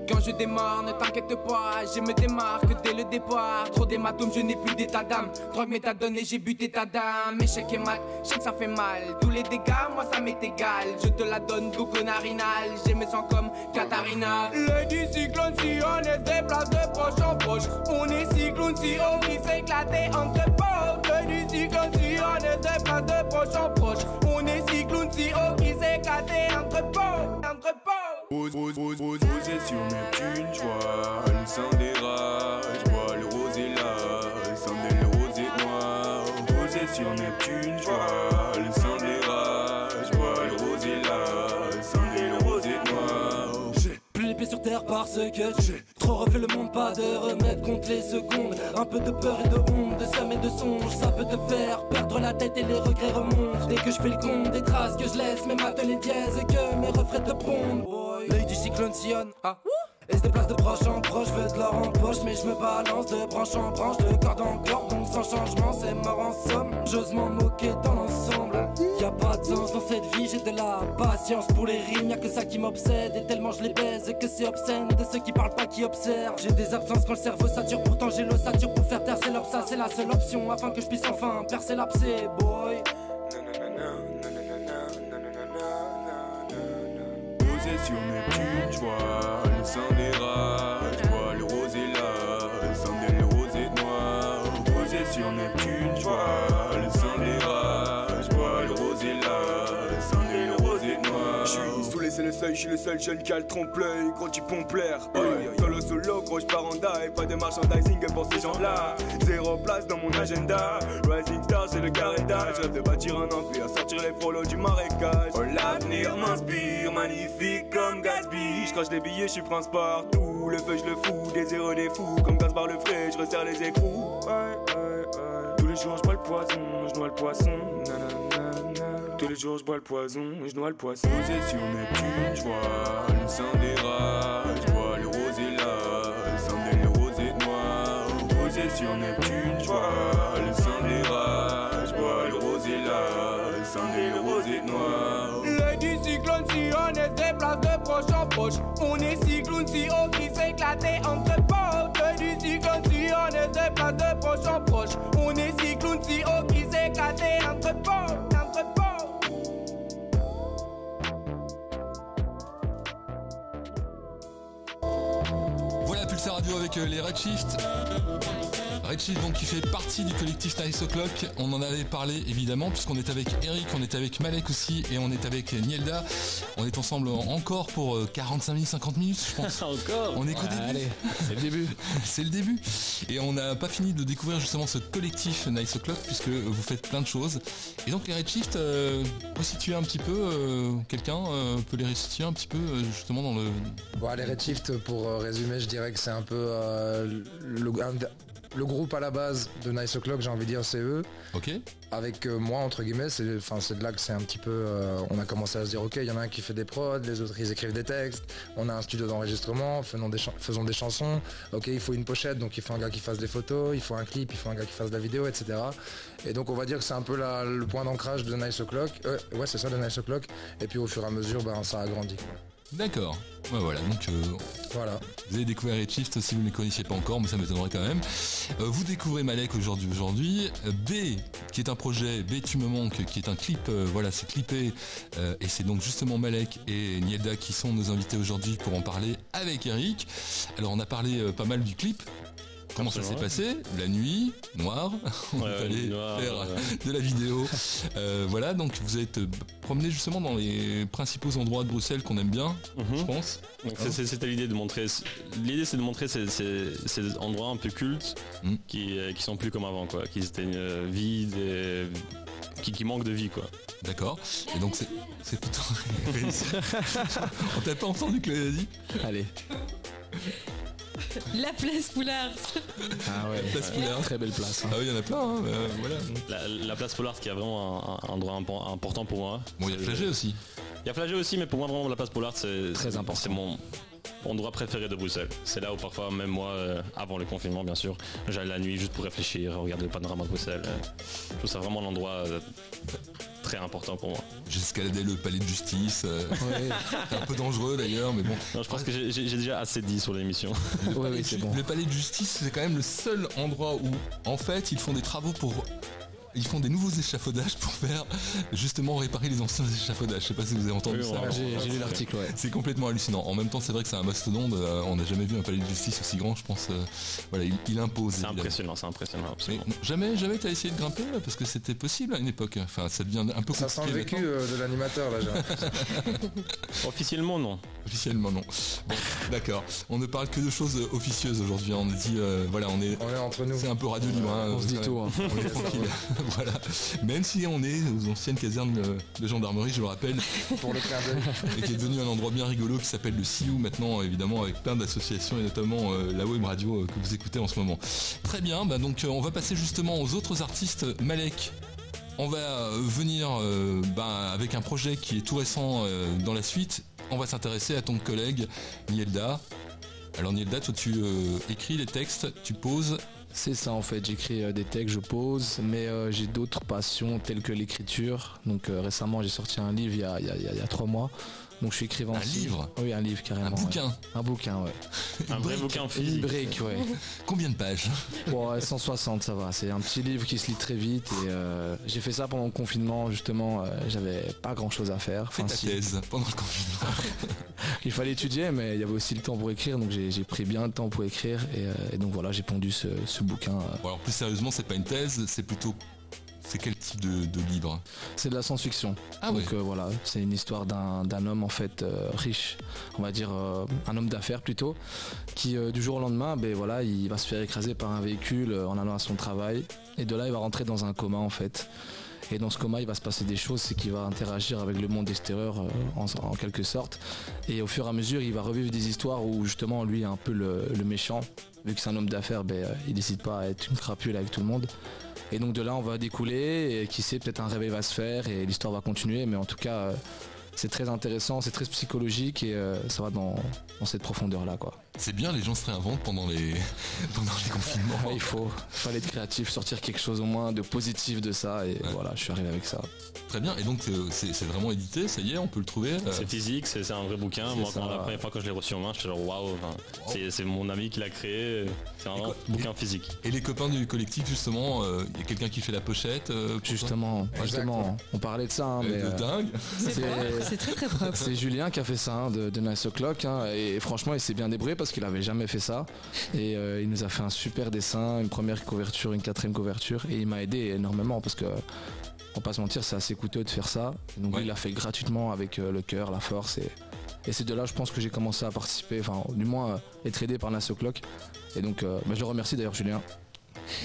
Quand je démarre, ne t'inquiète pas, je me démarque dès le départ. Trop d'hématomes, je n'ai plus d'état d'âme. Drogue, méthadone et j'ai buté ta dame. Échec et mat, je sais que ça fait mal. Tous les dégâts, moi ça m'est égal. Je te la donne boucle narinale. Je me sens comme Katharina. Le du cyclone, si on est des places de proche en proche. On est cyclone, si on qui s'éclater entre potes. Le du cyclone, si on est des places de proche en proche. On est cyclone, si on qui s'éclater entre potes. Entre potes. Posé sur Neptune, j'vois le sang des rats, j'vois le rosé là, le sang des rosé noir. Posé sur Neptune, j'vois le sang des rats, j'vois le rosé là, le sang des rosé noir. J'ai plus les pieds sur terre parce que j'ai trop refait le monde, pas de remède contre les secondes. Un peu de peur et de honte, de somme et de songe, ça peut te faire perdre la tête et les regrets remontent. Dès que je fais le compte des traces que je laisse, mes maths les dièses et que mes refrains te pondent. L'œil du cyclone sillonne, et se déplace de proche en proche, veux de l'or en poche, mais je me balance de branche en branche, de corde en corde, donc sans changement, c'est mort en somme. J'ose m'en moquer dans l'ensemble. Y'a pas de sens dans cette vie, j'ai de la patience pour les rimes, y'a que ça qui m'obsède, et tellement je les baise que c'est obscène de ceux qui parlent pas qui observent. J'ai des absences quand le cerveau sature, pourtant j'ai l'ossature pour faire taire, c'est l'obsa, c'est la seule option, afin que je puisse enfin percer l'abcès, boy. Sur Neptune, j'vois le sang des rats, j'vois le rosé là, le sang des rosé noir. Posé sur Neptune, j'vois le sang des rats, j'vois le rosé là, le sang des rosé noir. J'suis sous les le seuil, j'suis le seul jeune qui a le trompe-l'œil, gros tu pompes l'air. Solo solo, gros j'pars en dive, pas de merchandising pour ces gens-là. Zéro place dans mon agenda, Rising Star j'ai le carré d'âge. Rêve de bâtir un empire, sortir les follow du marécage. Oh l'avenir m'inspire, magnifique comme Gatsby. J'crache les billets, j'suis prince partout. Le feu j'le fous, des héros des fous. Comme Gaspard le frais, j'resserre les écrous. Tous les jours j'bois le poison, j'noie le poisson. Tous les jours j'bois le poison, j'noie le poisson. Posé sur Neptune, j'vois le sang des rats, j'vois le rosé là, le sang des rosé noir. Posé sur Neptune, j'vois le sang des rats, j'vois le rosé là, le sang des rosé noir. Le du cyclone si on est des places de proche en proche. On est cyclone si on qui s'éclater entre potes. Le du cyclone si on est des places de proche en proche. On est cyclone si on qui s'éclater entre potes, entre potes. Voilà Pulsar Radio avec les Redshift. Redshift donc qui fait partie du collectif Nice O'Clock. On en avait parlé évidemment puisqu'on est avec Eric, on est avec Malek aussi et on est avec Nielda. On est ensemble encore pour 45 minutes, 50 minutes je pense. Encore. On est qu'au début. Allez, c'est le début. C'est le début. Et on n'a pas fini de découvrir justement ce collectif Nice O'Clock puisque vous faites plein de choses. Et donc les Redshift, peut situer un petit peu, quelqu'un peut les resituer un petit peu justement dans le... Bon, les Redshift, pour résumer, je dirais que c'est un peu le groupe à la base de Nice O'Clock, j'ai envie de dire, c'est eux. Ok. Avec moi, entre guillemets, c'est de là que c'est un petit peu... on a commencé à se dire, ok, il y en a un qui fait des prods, les autres ils écrivent des textes, on a un studio d'enregistrement, faisons des chansons, ok, il faut une pochette, donc il faut un gars qui fasse des photos, il faut un clip, il faut un gars qui fasse de la vidéo, etc. Et donc on va dire que c'est un peu le point d'ancrage de Nice O'Clock. Ouais, c'est ça, de Nice O'Clock. Et puis au fur et à mesure, ça a grandi. D'accord. Ouais, voilà, donc voilà. Vous avez découvert Redshift si vous ne les connaissiez pas encore, mais ça m'étonnerait quand même. Vous découvrez Malek aujourd'hui. B, qui est un projet, B tu me manques, qui est un clip, voilà, c'est clippé. Et c'est donc justement Malek et Nielda qui sont nos invités aujourd'hui pour en parler avec Eric. Alors on a parlé pas mal du clip. Comment ça s'est passé? La nuit, noir, on est allé faire de la vidéo. Voilà, donc vous êtes promené justement dans les principaux endroits de Bruxelles qu'on aime bien, je pense. Donc c'était l'idée de montrer. L'idée c'est de montrer ces endroits un peu cultes qui sont plus comme avant, quoi, qui étaient vides et qui manquent de vie, quoi. D'accord. Et donc c'est plutôt. On t'a pas entendu que l'avait dit? Allez. La place Poulard. Ah ouais, place Poulard. Très belle place. Ah oui, il y en a plein. Hein, voilà. La place Poulard qui a vraiment un endroit important pour moi. Bon, il y a Flagey aussi. Il y a Flagey aussi, mais pour moi vraiment la place Poulard c'est très important. C'est mon endroit préféré de Bruxelles. C'est là où parfois même moi, avant le confinement bien sûr, j'allais la nuit juste pour réfléchir, regarder le panorama de Bruxelles. Je trouve ça vraiment l'endroit très important pour moi. J'ai escaladé le palais de justice. C'est un peu dangereux d'ailleurs, mais bon. Non, je pense que j'ai déjà assez dit sur l'émission. Oui, c'est bon. Le palais de justice, c'est quand même le seul endroit où, en fait, ils font des travaux ils font des nouveaux échafaudages pour faire justement réparer les anciens échafaudages. Je sais pas si vous avez entendu ça. J'ai lu l'article, ouais. C'est complètement hallucinant. En même temps, c'est vrai que c'est un mastodonte. On n'a jamais vu un palais de justice aussi grand, je pense. Voilà, il impose. C'est impressionnant, absolument. Jamais t'as essayé de grimper là, parce que c'était possible à une époque. Enfin, ça devient un peu compliqué. Ça sent le vécu de l'animateur là, j'ai l'impression. Officiellement, non. Officiellement, non. Bon, d'accord. On ne parle que de choses officieuses aujourd'hui. On dit, voilà, on est entre nous. C'est un peu radio libre. On se dit tout. On est tranquille. Voilà. Même si on est aux anciennes casernes de gendarmerie, je le rappelle, pour le clin d'œil, et qui est devenu un endroit bien rigolo qui s'appelle le CIU maintenant, évidemment, avec plein d'associations et notamment la web radio que vous écoutez en ce moment. Très bien, donc on va passer justement aux autres artistes. Malek, on va venir avec un projet qui est tout récent dans la suite. On va s'intéresser à ton collègue Nielda. Alors Nielda, toi tu écris les textes, tu poses. C'est ça en fait, j'écris des textes, je pose, mais j'ai d'autres passions telles que l'écriture. Donc récemment j'ai sorti un livre il y a 3 mois. Donc je suis écrivain aussi. Un livre? Oui, un livre carrément. Un bouquin? Ouais. Un bouquin, ouais. Un vrai bouquin physique? Une brique, ouais. Combien de pages? Bon, 160, ça va. C'est un petit livre qui se lit très vite et j'ai fait ça pendant le confinement, justement. J'avais pas grand chose à faire. Fais ta thèse pendant le confinement. Il fallait étudier, mais il y avait aussi le temps pour écrire, donc j'ai pris bien le temps pour écrire et donc voilà, j'ai pondu ce bouquin. Bon, alors plus sérieusement, c'est pas une thèse, c'est plutôt... C'est quel type de livre? C'est de la science-fiction. Ah donc voilà, c'est une histoire d'un homme en fait riche, on va dire un homme d'affaires plutôt, qui du jour au lendemain, voilà, il va se faire écraser par un véhicule en allant à son travail, et de là il va rentrer dans un coma en fait. Et dans ce coma, il va se passer des choses, c'est qu'il va interagir avec le monde extérieur en quelque sorte. Et au fur et à mesure, il va revivre des histoires où justement lui est un peu le méchant. Vu que c'est un homme d'affaires, il décide pas à être une crapule avec tout le monde. Et donc de là, on va découler, et qui sait, peut-être un réveil va se faire et l'histoire va continuer. Mais en tout cas, c'est très intéressant, c'est très psychologique et ça va dans cette profondeur-là, quoi. C'est bien, les gens se réinventent pendant les confinements. Il fallait être créatif, sortir quelque chose au moins de positif de ça et voilà, je suis arrivé avec ça. Très bien, et donc c'est vraiment édité, ça y est, on peut le trouver. C'est physique, c'est un vrai bouquin. Moi, la première fois que je l'ai reçu en main, j'étais genre waouh, c'est mon ami qui l'a créé, c'est un bouquin physique. Et les copains du collectif, justement, il y a quelqu'un qui fait la pochette. Justement, on parlait de ça. Mais dingue. C'est très très propre. C'est Julien qui a fait ça, de Nice O'Clock, et franchement, il s'est bien débrouillé parce qu'il avait jamais fait ça. Et il nous a fait un super dessin, une première couverture, une 4e couverture, et il m'a aidé énormément parce que. On va pas se mentir, c'est assez coûteux de faire ça. Et donc il l'a fait gratuitement avec le cœur, la force. Et c'est de là, je pense, que j'ai commencé à participer, enfin, du moins, être aidé par Nice O'Clock. Et donc, je le remercie d'ailleurs, Julien.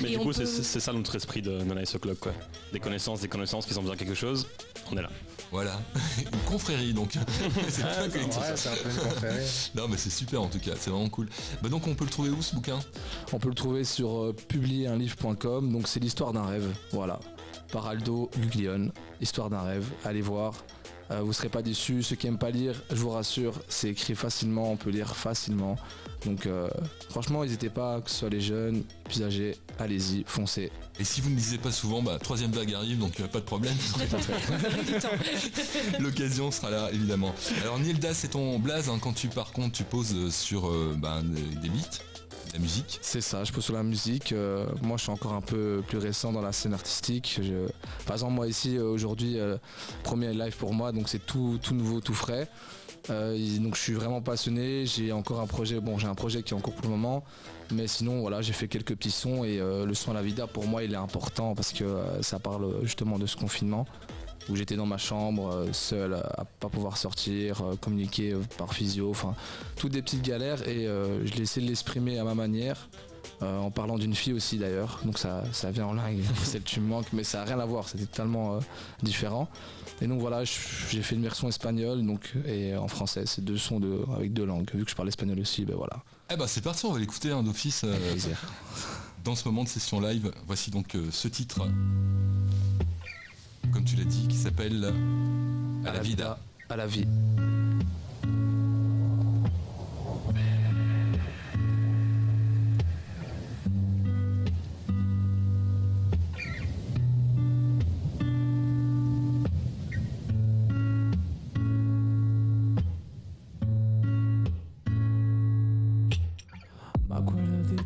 Mais du coup, c'est ça notre esprit de Nice O'Clock, quoi. Des connaissances qui ont besoin de quelque chose, on est là. Voilà, une confrérie donc. c'est un peu une confrérie. Non mais c'est super en tout cas, c'est vraiment cool. Donc on peut le trouver où ce bouquin? On peut le trouver sur publierunlivre.com, donc c'est l'histoire d'un rêve, voilà. Par Aldo Guglione, histoire d'un rêve, allez voir. Vous serez pas déçus, ceux qui aiment pas lire, je vous rassure, c'est écrit facilement, on peut lire facilement. Donc franchement, n'hésitez pas, que ce soit les jeunes, plus âgés, allez-y, foncez. Et si vous ne lisez pas souvent, 3e vague arrive, donc pas de problème. L'occasion sera là, évidemment. Alors Nielda, c'est ton blaze, quand tu poses sur des beats. La musique? C'est ça, je pose sur la musique. Moi, je suis encore un peu plus récent dans la scène artistique. Par exemple, moi ici, aujourd'hui, premier live pour moi, donc c'est tout nouveau, tout frais. Donc je suis vraiment passionné. J'ai encore un projet, j'ai un projet qui est en cours pour le moment, Mais sinon voilà, j'ai fait quelques petits sons et le son La Vida pour moi il est important parce que ça parle justement de ce confinement où j'étais dans ma chambre seul à pas pouvoir sortir, communiquer par physio, enfin toutes des petites galères et je l'ai essayé de l'exprimer à ma manière. En parlant d'une fille aussi d'ailleurs, donc ça vient en langue, celle tu me manques, mais ça n'a rien à voir, c'était totalement différent. Et donc voilà, j'ai fait une version espagnole et en français, c'est 2 sons avec 2 langues, vu que je parle espagnol aussi, ben voilà. Eh ben c'est parti, on va l'écouter d'office dans ce moment de session live. Voici donc ce titre, comme tu l'as dit, qui s'appelle À la vida. À la vie.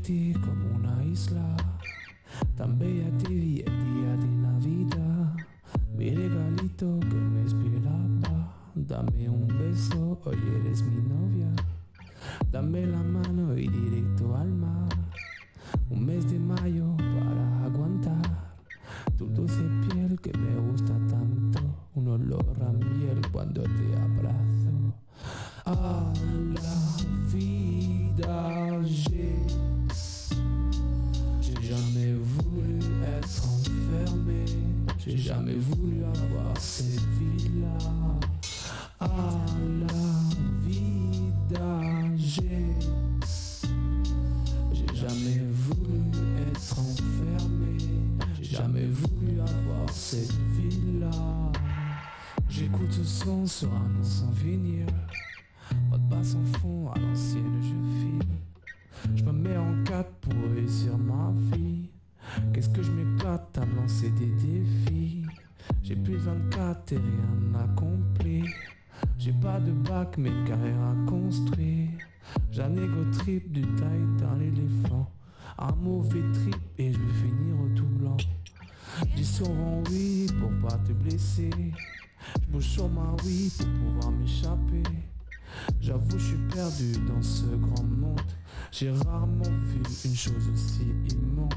Como una isla tan bella, tibia, día de Navidad. Mi regalito que me esperaba. Dame un beso, hoy eres mi novia. Dame la mano y directo al mar. Un mes de mayo para aguantar. Tu dulce piel que me gusta tanto. Un olor a miel cuando te abrazo. A la vida j'ai jamais voulu être enfermé, j'ai jamais voulu avoir cette vie-là. À la vida, j'ai jamais voulu être enfermé, j'ai jamais voulu avoir cette vie-là. J'écoute ce son sur un sans finir, mode basse en fond à l'ancienne je file. Je me mets en 4 pour réussir ma vie. Qu'est-ce que je m'éclate à me lancer des défis. J'ai plus 24 et rien accompli. J'ai pas de bac mais carrière à construire. J'ai un égo trip du taille d'un éléphant. Un mauvais trip et je vais finir au tout blanc. Dis souvent oui pour pas te blesser. Je bouge sur ma oui pour pouvoir m'échapper. J'avoue je suis perdu dans ce grand monde. J'ai rarement vu une chose aussi immonde.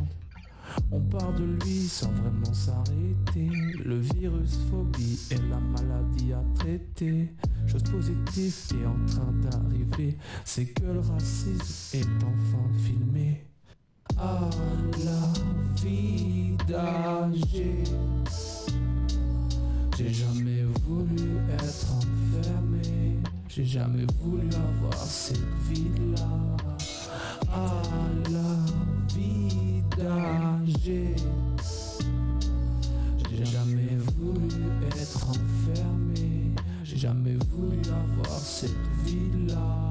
On parle de lui sans vraiment s'arrêter. Le virus phobie et la maladie à traiter. Chose positive est en train d'arriver, c'est que le racisme est enfin filmé. À la vida, j'ai jamais voulu être enfermé. J'ai jamais voulu avoir cette vie-là. À la vida, j'ai jamais voulu être enfermé. J'ai jamais voulu avoir cette vie-là.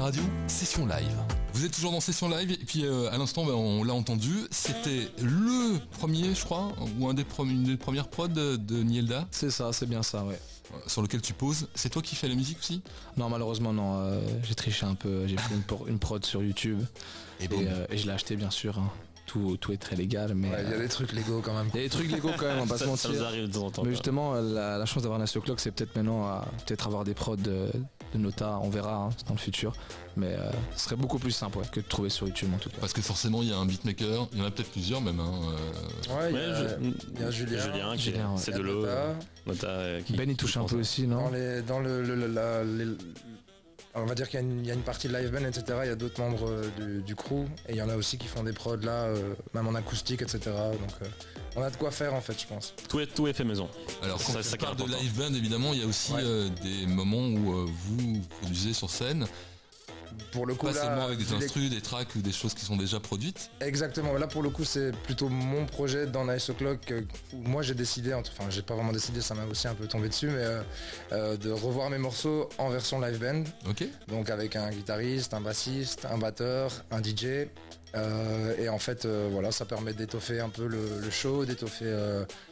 Radio, session live. Vous êtes toujours dans session live et puis à l'instant on l'a entendu, c'était le premier je crois, ou une des premières prods de Nielda. C'est ça, c'est bien ça, ouais. Sur lequel tu poses, c'est toi qui fais la musique aussi? Non malheureusement non, j'ai triché un peu, j'ai pris une prod sur YouTube et je l'ai acheté bien sûr. Hein. Tout est très légal, mais il y a des trucs légaux quand même. Il y a des trucs légaux quand même, on va pas se mentir. Ça nous arrive de temps en temps. Mais justement, la chance d'avoir un Clock, c'est peut-être maintenant peut-être avoir des prods de Nota, on verra hein, dans le futur. Mais ce serait beaucoup plus simple que de trouver sur YouTube en tout cas. Parce que forcément, il y a un beatmaker, il y en a peut-être plusieurs même. Hein, Ouais, il y a Julien c'est de l'eau. Ben il touche un peu aussi, non? Dans on va dire qu'il y a une partie de live band, etc. Il y a d'autres membres du crew et il y en a aussi qui font des prods là, même en acoustique, etc. Donc on a de quoi faire en fait, je pense. Tout est fait maison. Alors quand on parle de live band, évidemment, il y a aussi des moments où vous produisez sur scène. Pour le coup, pas seulement avec des instrus, des tracks ou des choses qui sont déjà produites. Exactement, là pour le coup c'est plutôt mon projet dans Nice O'Clock où moi j'ai décidé, enfin j'ai pas vraiment décidé, ça m'a aussi un peu tombé dessus, mais de revoir mes morceaux en version live band. Ok. Donc avec un guitariste, un bassiste, un batteur, un DJ Et en fait, voilà, ça permet d'étoffer un peu le show,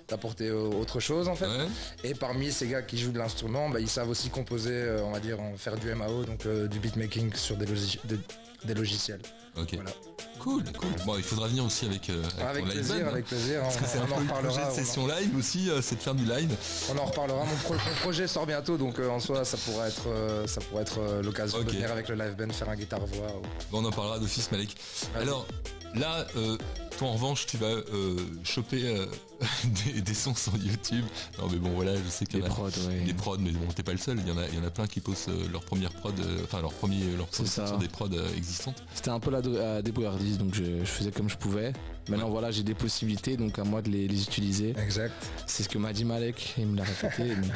d'apporter autre chose en fait. Ouais. Et parmi ces gars qui jouent de l'instrument, ils savent aussi composer, on va dire, faire du MAO, donc du beatmaking sur des logiciels. Ok. Voilà. Cool. Bon, il faudra venir aussi avec plaisir, band, avec plaisir. C'est un peu le projet de session live aussi, c'est de faire du live. On en reparlera. Mon projet sort bientôt, donc en soi, ça pourrait être l'occasion de venir avec le live band faire un guitare-voix. Bon, on en parlera d'office, Malek. Alors là, toi en revanche, tu vas choper des sons sur YouTube. Non, mais bon, voilà, je sais qu'il y en a des prods, mais bon, t'es pas le seul. Il y en a plein qui posent leur première prod, leur production sur des prods existantes. C'était un peu la débrouillardise, donc je faisais comme je pouvais. Maintenant, voilà, j'ai des possibilités, donc à moi de les utiliser. Exact. C'est ce que m'a dit Malek, il me l'a répété. Donc,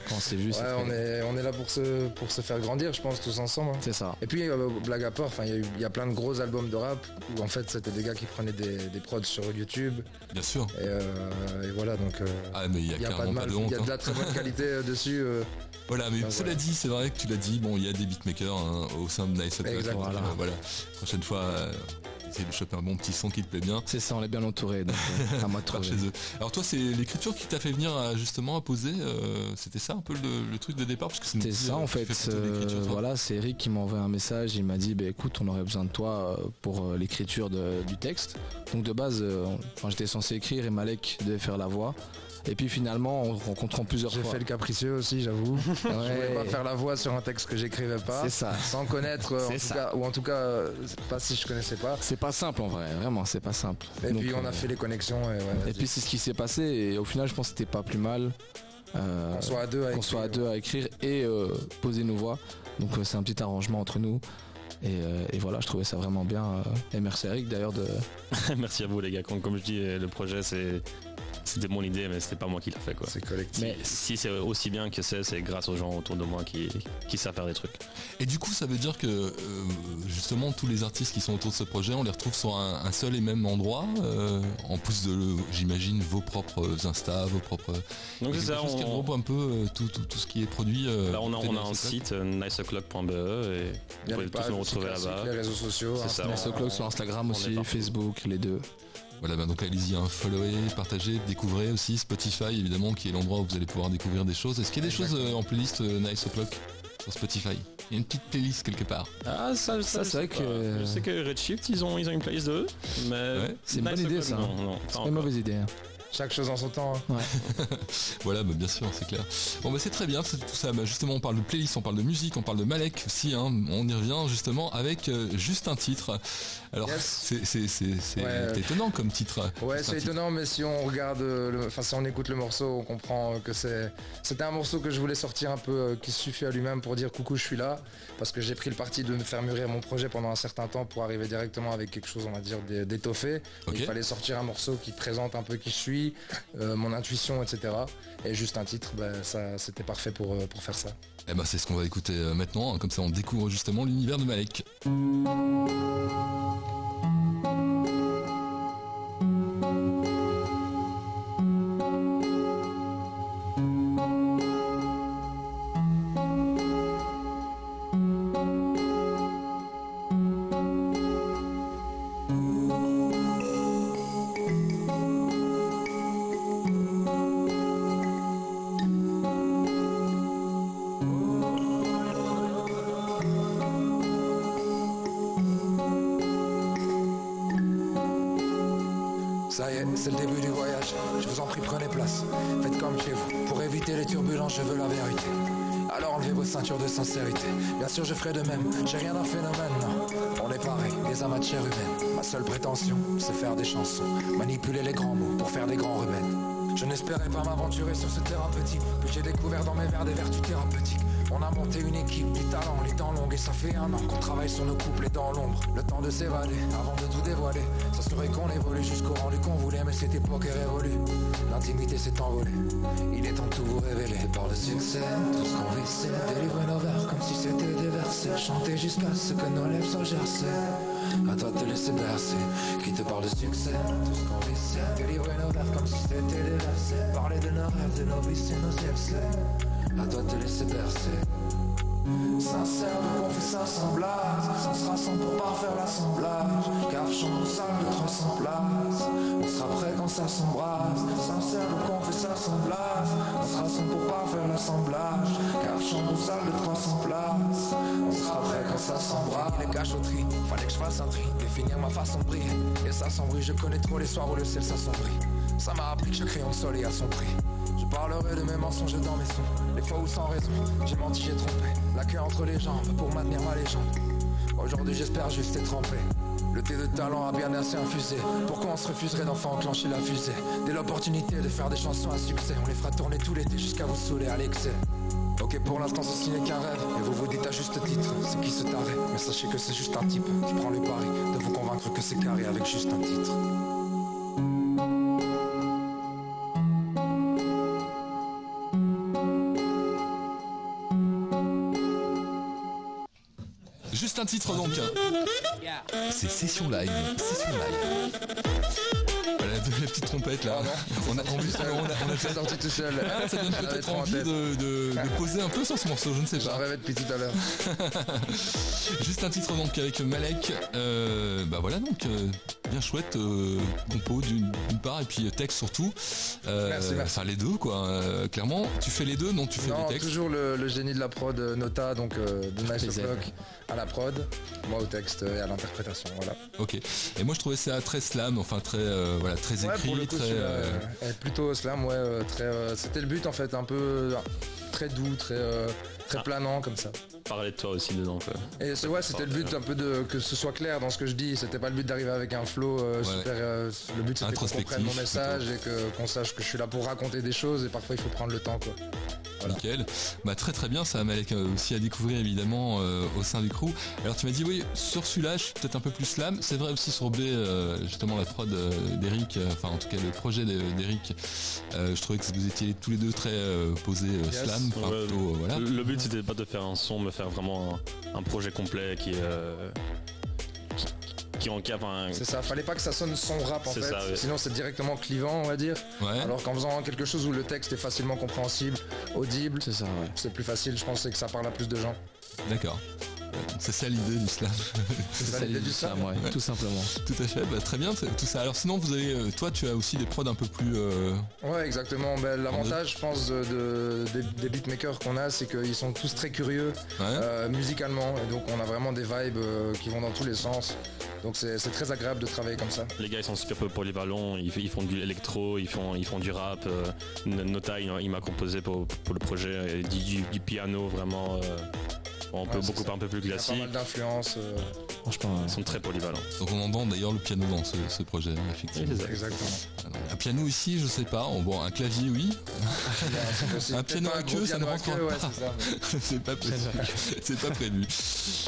quand on s'est vu, on est là pour se faire grandir, je pense, tous ensemble. Hein. C'est ça. Et puis, blague à part, il y a plein de gros albums de rap où en fait c'était des gars qui prenaient des prods sur YouTube. Bien sûr. Et voilà, donc mais il y a pas de mal. Il y a de la très bonne qualité dessus. Voilà, mais cela dit, c'est vrai que tu l'as dit, bon, il y a des beatmakers au sein de Nice O'Clock. Voilà. Prochaine fois, essayer de choper un bon petit son qui te plaît bien. C'est ça, on est bien entouré, donc à moi de trouver. Chez eux. Alors toi, c'est l'écriture qui t'a fait venir justement à poser, c'était ça un peu le truc de départ, parce que c'était ça en fait. Voilà, c'est Eric qui m'a envoyé un message, il m'a dit écoute, on aurait besoin de toi pour l'écriture du texte. Donc de base, j'étais censé écrire et Malek devait faire la voix. Et puis finalement, en rencontrant plusieurs fois. J'ai fait le capricieux aussi, j'avoue. Je voulais pas faire la voix sur un texte que j'écrivais pas. C'est ça. Sans connaître, en tout cas, pas si je connaissais pas. C'est pas simple en vrai, vraiment, c'est pas simple. Et donc, puis on a fait les connexions. Et puis c'est ce qui s'est passé. Et au final, je pense que c'était pas plus mal. Qu'on soit à deux à écrire et poser nos voix. Donc c'est un petit arrangement entre nous. Et voilà, je trouvais ça vraiment bien. Et merci Eric d'ailleurs de. Merci à vous les gars. Comme je dis, le projet c'était mon idée, mais c'était pas moi qui l'a fait quoi. C'est collectif. Mais si c'est aussi bien que c'est grâce aux gens autour de moi qui savent faire des trucs. Et du coup, ça veut dire que justement tous les artistes qui sont autour de ce projet, on les retrouve sur un seul et même endroit, en plus de, j'imagine, vos propres Insta, vos propres. Donc c'est ça. On regroupe un peu tout ce qui est produit. Là, on a un site niceoclock.be et vous pouvez tous nous retrouver là-bas. Les réseaux sociaux. C'est ça. Niceoclock sur Instagram aussi, Facebook, les deux. Voilà, donc allez-y, followez, partagez, découvrez aussi Spotify évidemment qui est l'endroit où vous allez pouvoir découvrir des choses. Est-ce qu'il y a des choses en playlist Nice O'Clock sur Spotify? Il y a une petite playlist quelque part. Ah ça c'est vrai que je sais que Redshift ils ont une playlist de eux, mais c'est une bonne idée ça. Non, c'est pas une mauvaise idée. Chaque chose en son temps. Ouais. Voilà, bien sûr, c'est clair. Bon, c'est très bien, tout ça. Justement, on parle de playlist, on parle de musique, on parle de Malek aussi. On y revient justement avec juste un titre. Alors, c'est étonnant comme titre. Ouais, c'est étonnant, mais si on regarde, si on écoute le morceau, on comprend que c'était un morceau que je voulais sortir un peu, qui suffit à lui-même pour dire coucou, je suis là, parce que j'ai pris le parti de me faire mûrir mon projet pendant un certain temps pour arriver directement avec quelque chose, on va dire, d'étoffé. Okay. Il fallait sortir un morceau qui présente un peu qui je suis. Mon intuition, etc. Et juste un titre, ça c'était parfait pour faire ça. Et c'est ce qu'on va écouter maintenant, comme ça on découvre justement l'univers de Malek. Ça y est, c'est le début du voyage, je vous en prie prenez place. Faites comme chez vous, pour éviter les turbulences je veux la vérité. Alors enlevez vos ceintures de sincérité. Bien sûr je ferai de même, j'ai rien d'un phénomène, non. On est pareil, des amas de chair humaine. Ma seule prétention, c'est faire des chansons, manipuler les grands mots pour faire des grands remèdes. Je n'espérais pas m'aventurer sur ce terrain petit, puis j'ai découvert dans mes vers des vertus thérapeutiques. On a monté une équipe, du talent, les dents longues, et ça fait 1 an qu'on travaille sur nos couples et dans l'ombre. Le temps de s'évader, avant de tout dévoiler. S'assurer qu'on évolue jusqu'au rendu qu'on voulait, mais cette époque est révolue. L'intimité s'est envolée, il est temps de tout vous révéler. Des parts de succès, tout ce qu'on vit c'est délivrer nos vers comme si c'était des versets. Chanter jusqu'à ce que nos lèvres soient gercées. À toi de te laisser bercer, qui te parle de succès, tout ce qu'on vit c'est délivrer nos vers comme si c'était des versets. Parler de nos rêves, de nos vices et nos excès. à toi de te laisser bercer. Sincère, donc on fait ça sans blague. On se rassemble pour pas faire l'assemblage. Cave, chambre, salle de 300 places. On sera prêt quand ça s'embrase. Sincère, donc on fait ça sans blague. On se rassemble pour pas faire l'assemblage. Cave, chambre, salle de 300 places. On sera prêt quand ça s'embrase. Les cachotteries, fallait que je fasse un tri. Définir ma façon de briller. Et ça s'embrouille, je connais trop les soirs où le ciel s'assombrit. Ça m'a appris que chaque rayon de soleil a son prix. Je parlerai de mes mensonges dans mes sons. Les fois où sans raison, j'ai menti, j'ai trompé. La queue entre les jambes pour maintenir ma légende. Aujourd'hui j'espère juste être trempé. Le thé de talent a bien assez infusé. Pourquoi on se refuserait d'enfin enclencher la fusée? Dès l'opportunité de faire des chansons à succès, on les fera tourner tout l'été jusqu'à vous saouler à l'excès. Ok, pour l'instant ceci n'est qu'un rêve. Et vous vous dites à juste titre, c'est qui se tarait. Mais sachez que c'est juste un type qui prend le pari de vous convaincre que c'est carré avec juste un titre. Juste un titre donc. C'est Session Live. Session Live. Voilà, la petite trompette là. On a fait sorti tout seul. Ça donne peut-être envie de poser un peu sur ce morceau, je ne sais pas. J'en rêvais depuis tout à l'heure. Juste un titre donc avec Malek. Bah voilà donc bien chouette compo d'une part et puis texte surtout. Merci. Enfin les deux quoi. Clairement, tu fais les deux, non tu fais des textes. Toujours le génie de la prod, Nota, donc de Nice O'Clock à la prod, moi au texte et à l'interprétation. Voilà. Ok. Et moi je trouvais ça très slam, enfin très voilà très écrit, pour le coup, très plutôt slam, très. C'était le but en fait, un peu très doux, très planant comme ça. Parler de toi aussi dedans quoi. Et c'était le but un peu que ce soit clair dans ce que je dis. C'était pas le but d'arriver avec un flow super. Le but c'était qu'on comprenne mon message et qu'on sache que je suis là pour raconter des choses et parfois il faut prendre le temps quoi. Voilà. Nickel. Bah très bien, ça Malek aussi à découvrir évidemment au sein du crew. Alors tu m'as dit oui sur celui-là je suis peut-être un peu plus slam. C'est vrai aussi sur B justement la prod d'Eric, enfin en tout cas le projet d'Eric. Je trouvais que vous étiez tous les deux très posés slam. Plutôt, voilà. Le but c'était pas de faire un son, me faire vraiment un projet complet qui encap un... C'est ça, fallait pas que ça sonne son rap en fait, ça, ouais. Sinon c'est directement clivant on va dire. Ouais. Alors qu'en faisant quelque chose où le texte est facilement compréhensible, audible, c'est ça, ouais. C'est plus facile, je pense, et que ça parle à plus de gens. D'accord. C'est ça l'idée du slam. C'est ça l'idée du slam, ouais, tout simplement. Tout à fait, très bien tout ça. Alors sinon vous avez, toi tu as aussi des prods un peu plus... Ouais exactement, l'avantage je pense des beatmakers qu'on a c'est qu'ils sont tous très curieux musicalement et donc on a vraiment des vibes qui vont dans tous les sens. Donc c'est très agréable de travailler comme ça. Les gars ils sont super polyvalents, ils font du électro, ils font du rap. Nota il m'a composé pour le projet du piano vraiment... un peu plus classique. Il y a pas mal d'influences. Franchement, ils sont très polyvalents. Donc on entend d'ailleurs le piano dans ce projet, effectivement. Oui, exactement. Un piano ici, je sais pas. Bon, un clavier, oui. Un piano à queue, ça ne rentre pas. C'est pas prévu. C'est pas prévu.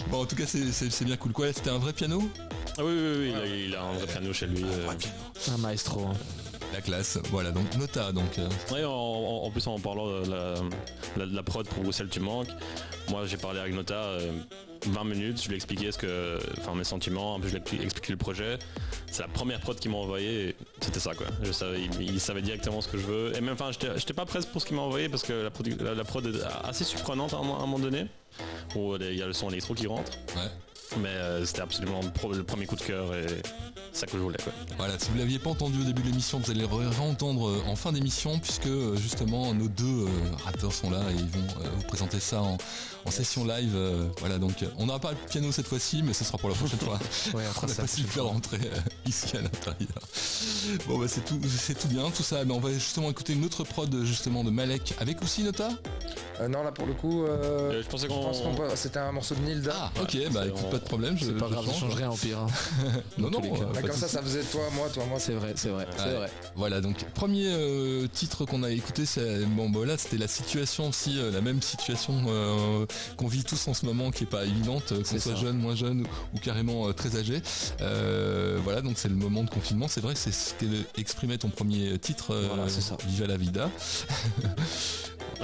Bon, en tout cas, c'est bien cool. Quoi, c'était un vrai piano? Ah oui, il a un vrai piano chez lui. Un maestro. La classe, voilà, donc Nota. Ouais, en plus en parlant de la prod pour Bruxelles tu manques, moi j'ai parlé avec Nota 20 minutes, je lui ai expliqué mes sentiments, un peu je lui ai expliqué le projet. C'est la première prod qu'il m'a envoyé, c'était ça quoi. Il savait directement ce que je veux. Et même j'étais pas prêt pour ce qu'il m'a envoyé parce que la prod est assez surprenante à un moment donné, où il y a le son électro qui rentre. Ouais. Mais c'était absolument le premier coup de cœur et c'est ça que je voulais quoi. Voilà, si vous ne l'aviez pas entendu au début de l'émission, vous allez le réentendre en fin d'émission puisque justement nos deux rappeurs sont là et ils vont vous présenter ça en session live. Voilà, donc on n'aura pas le piano cette fois-ci mais ce sera pour la prochaine fois. Ouais, on n'a pas su le faire rentrer ici à l'intérieur. Bon bah c'est tout bien tout ça, mais on va justement écouter une autre prod justement de Malek avec aussi Nota. Non là pour le coup je pense qu'on c'était un morceau de Nilda. Ah ok, écoute, pas de problème, c'est pas grave, je change rien au pire. Non, comme ça faisait toi moi. C'est vrai. Voilà, donc premier titre qu'on a écouté, c'est là c'était la situation aussi, la même situation qu'on vit tous en ce moment, qui est pas évidente, qu'on soit jeune, moins jeune ou carrément très âgé. Voilà, donc c'est le moment de confinement. C'est vrai, c'est ce qu'exprimait ton premier titre, Viva la Vida.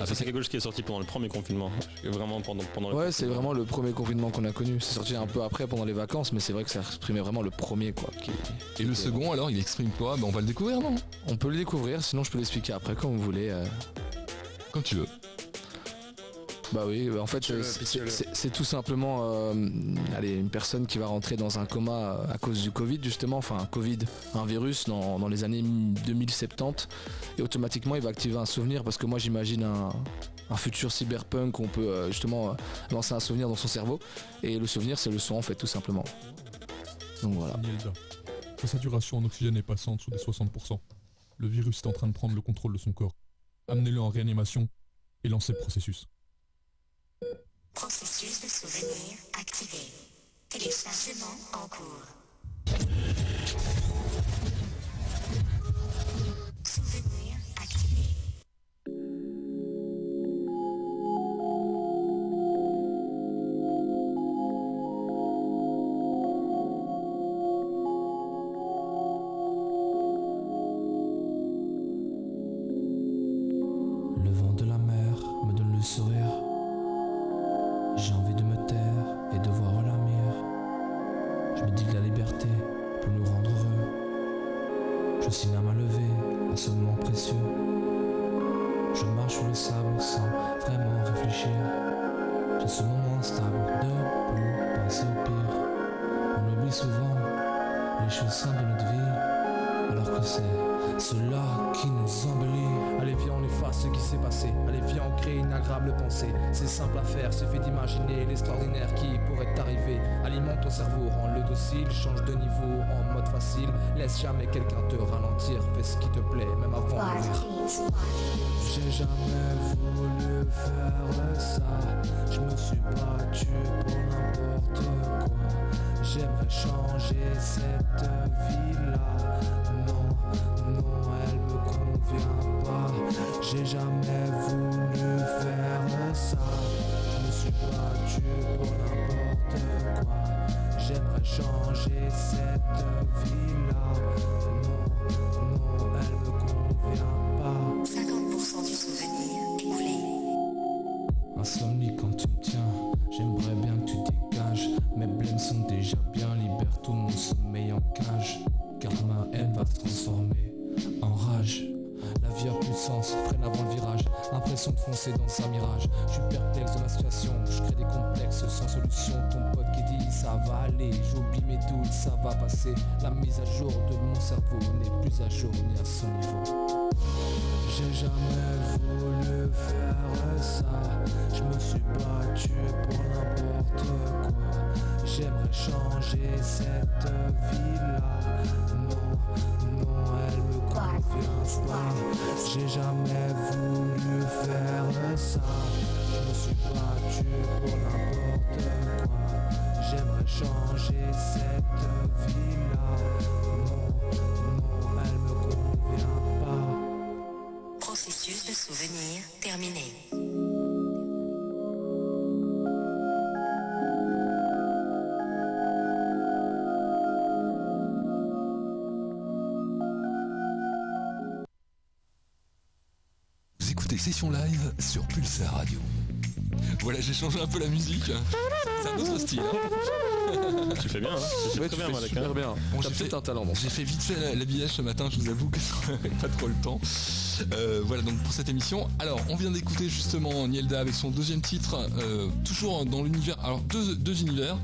C'est quelque chose qui est sorti pendant le premier confinement. Vraiment pendant le ouais, c'est vraiment le premier confinement qu'on a connu. C'est sorti un peu après pendant les vacances, mais c'est vrai que ça exprimait vraiment le premier quoi. Et le second alors, il exprime quoi? On va le découvrir, non? On peut le découvrir, sinon je peux l'expliquer après quand vous voulez. Comme tu veux. Bah oui, en fait c'est tout simplement une personne qui va rentrer dans un coma à cause du Covid justement, enfin un virus dans les années 2070 et automatiquement il va activer un souvenir parce que moi j'imagine un futur cyberpunk où on peut justement lancer un souvenir dans son cerveau et le souvenir c'est le son en fait tout simplement. Donc voilà. Sa saturation en oxygène est passée en dessous des 60%. Le virus est en train de prendre le contrôle de son corps. Amenez-le en réanimation et lancez le processus. Processus de souvenir activé. Téléchargement en cours. Souvenir activé. Le vent de la mer me donne le sourire. J'ai envie de me taire et de voir la mer. Je me dis que la liberté peut nous rendre heureux. Je signe à ma levée, un seul moment précieux. Je marche sur le sable sans vraiment réfléchir. J'ai ce moment instable, debout, penser au pire. On oublie souvent les choses simples de notre vie, alors que c'est cela qui nous embellit. Allez viens on efface ce qui s'est passé. Allez viens on crée une agréable pensée. C'est simple à faire, suffit d'imaginer l'extraordinaire qui pourrait t'arriver. Alimente ton cerveau, rends-le docile, change de niveau en mode facile. Laisse jamais quelqu'un te ralentir, fais ce qui te plaît, même avant de mourir. J'ai jamais voulu faire ça. Je me suis battu pour n'importe quoi. J'aimerais changer cette vie-là. Non, elle me convient pas. J'ai jamais voulu faire ça. Je me suis battu pour n'importe quoi. J'aimerais changer cette vie-là. Non, elle me convient pas. 50% du souvenir écoulé. Insomnie quand tu me tiens, j'aimerais bien que tu dégages. Mes blêmes sont déjà bien, libère tout mon sommeil en cage. Car ma haine va se transformer en rage. La vie a plus de sens, freine avant le virage. Impression de foncer dans un mirage. Je suis perplexe de ma situation, je crée des complexes sans solution. Ton pote qui dit ça va aller, j'oublie mes doutes, ça va passer. La mise à jour de mon cerveau n'est plus à jour ni à son niveau. J'ai jamais voulu faire ça. Je me suis battu pour n'importe quoi. J'aimerais changer cette vie-là. Non, elle me convient pas. J'ai jamais voulu faire ça. Je me suis battu pour n'importe quoi. J'aimerais changer cette vie-là. Non, elle me convient pas. Processus de souvenir terminé. Vous écoutez Session Live sur Pulsar Radio. Voilà, j'ai changé un peu la musique. C'est un autre style. Tu fais bien, hein. Tu fais très bien, super bien. Bon, j'ai fait un talent. Bon. J'ai fait vite fait l'habillage ce matin, je vous avoue que j'avais pas trop le temps. Voilà donc pour cette émission. Alors on vient d'écouter justement Nielda avec son deuxième titre, toujours dans l'univers. Alors deux univers,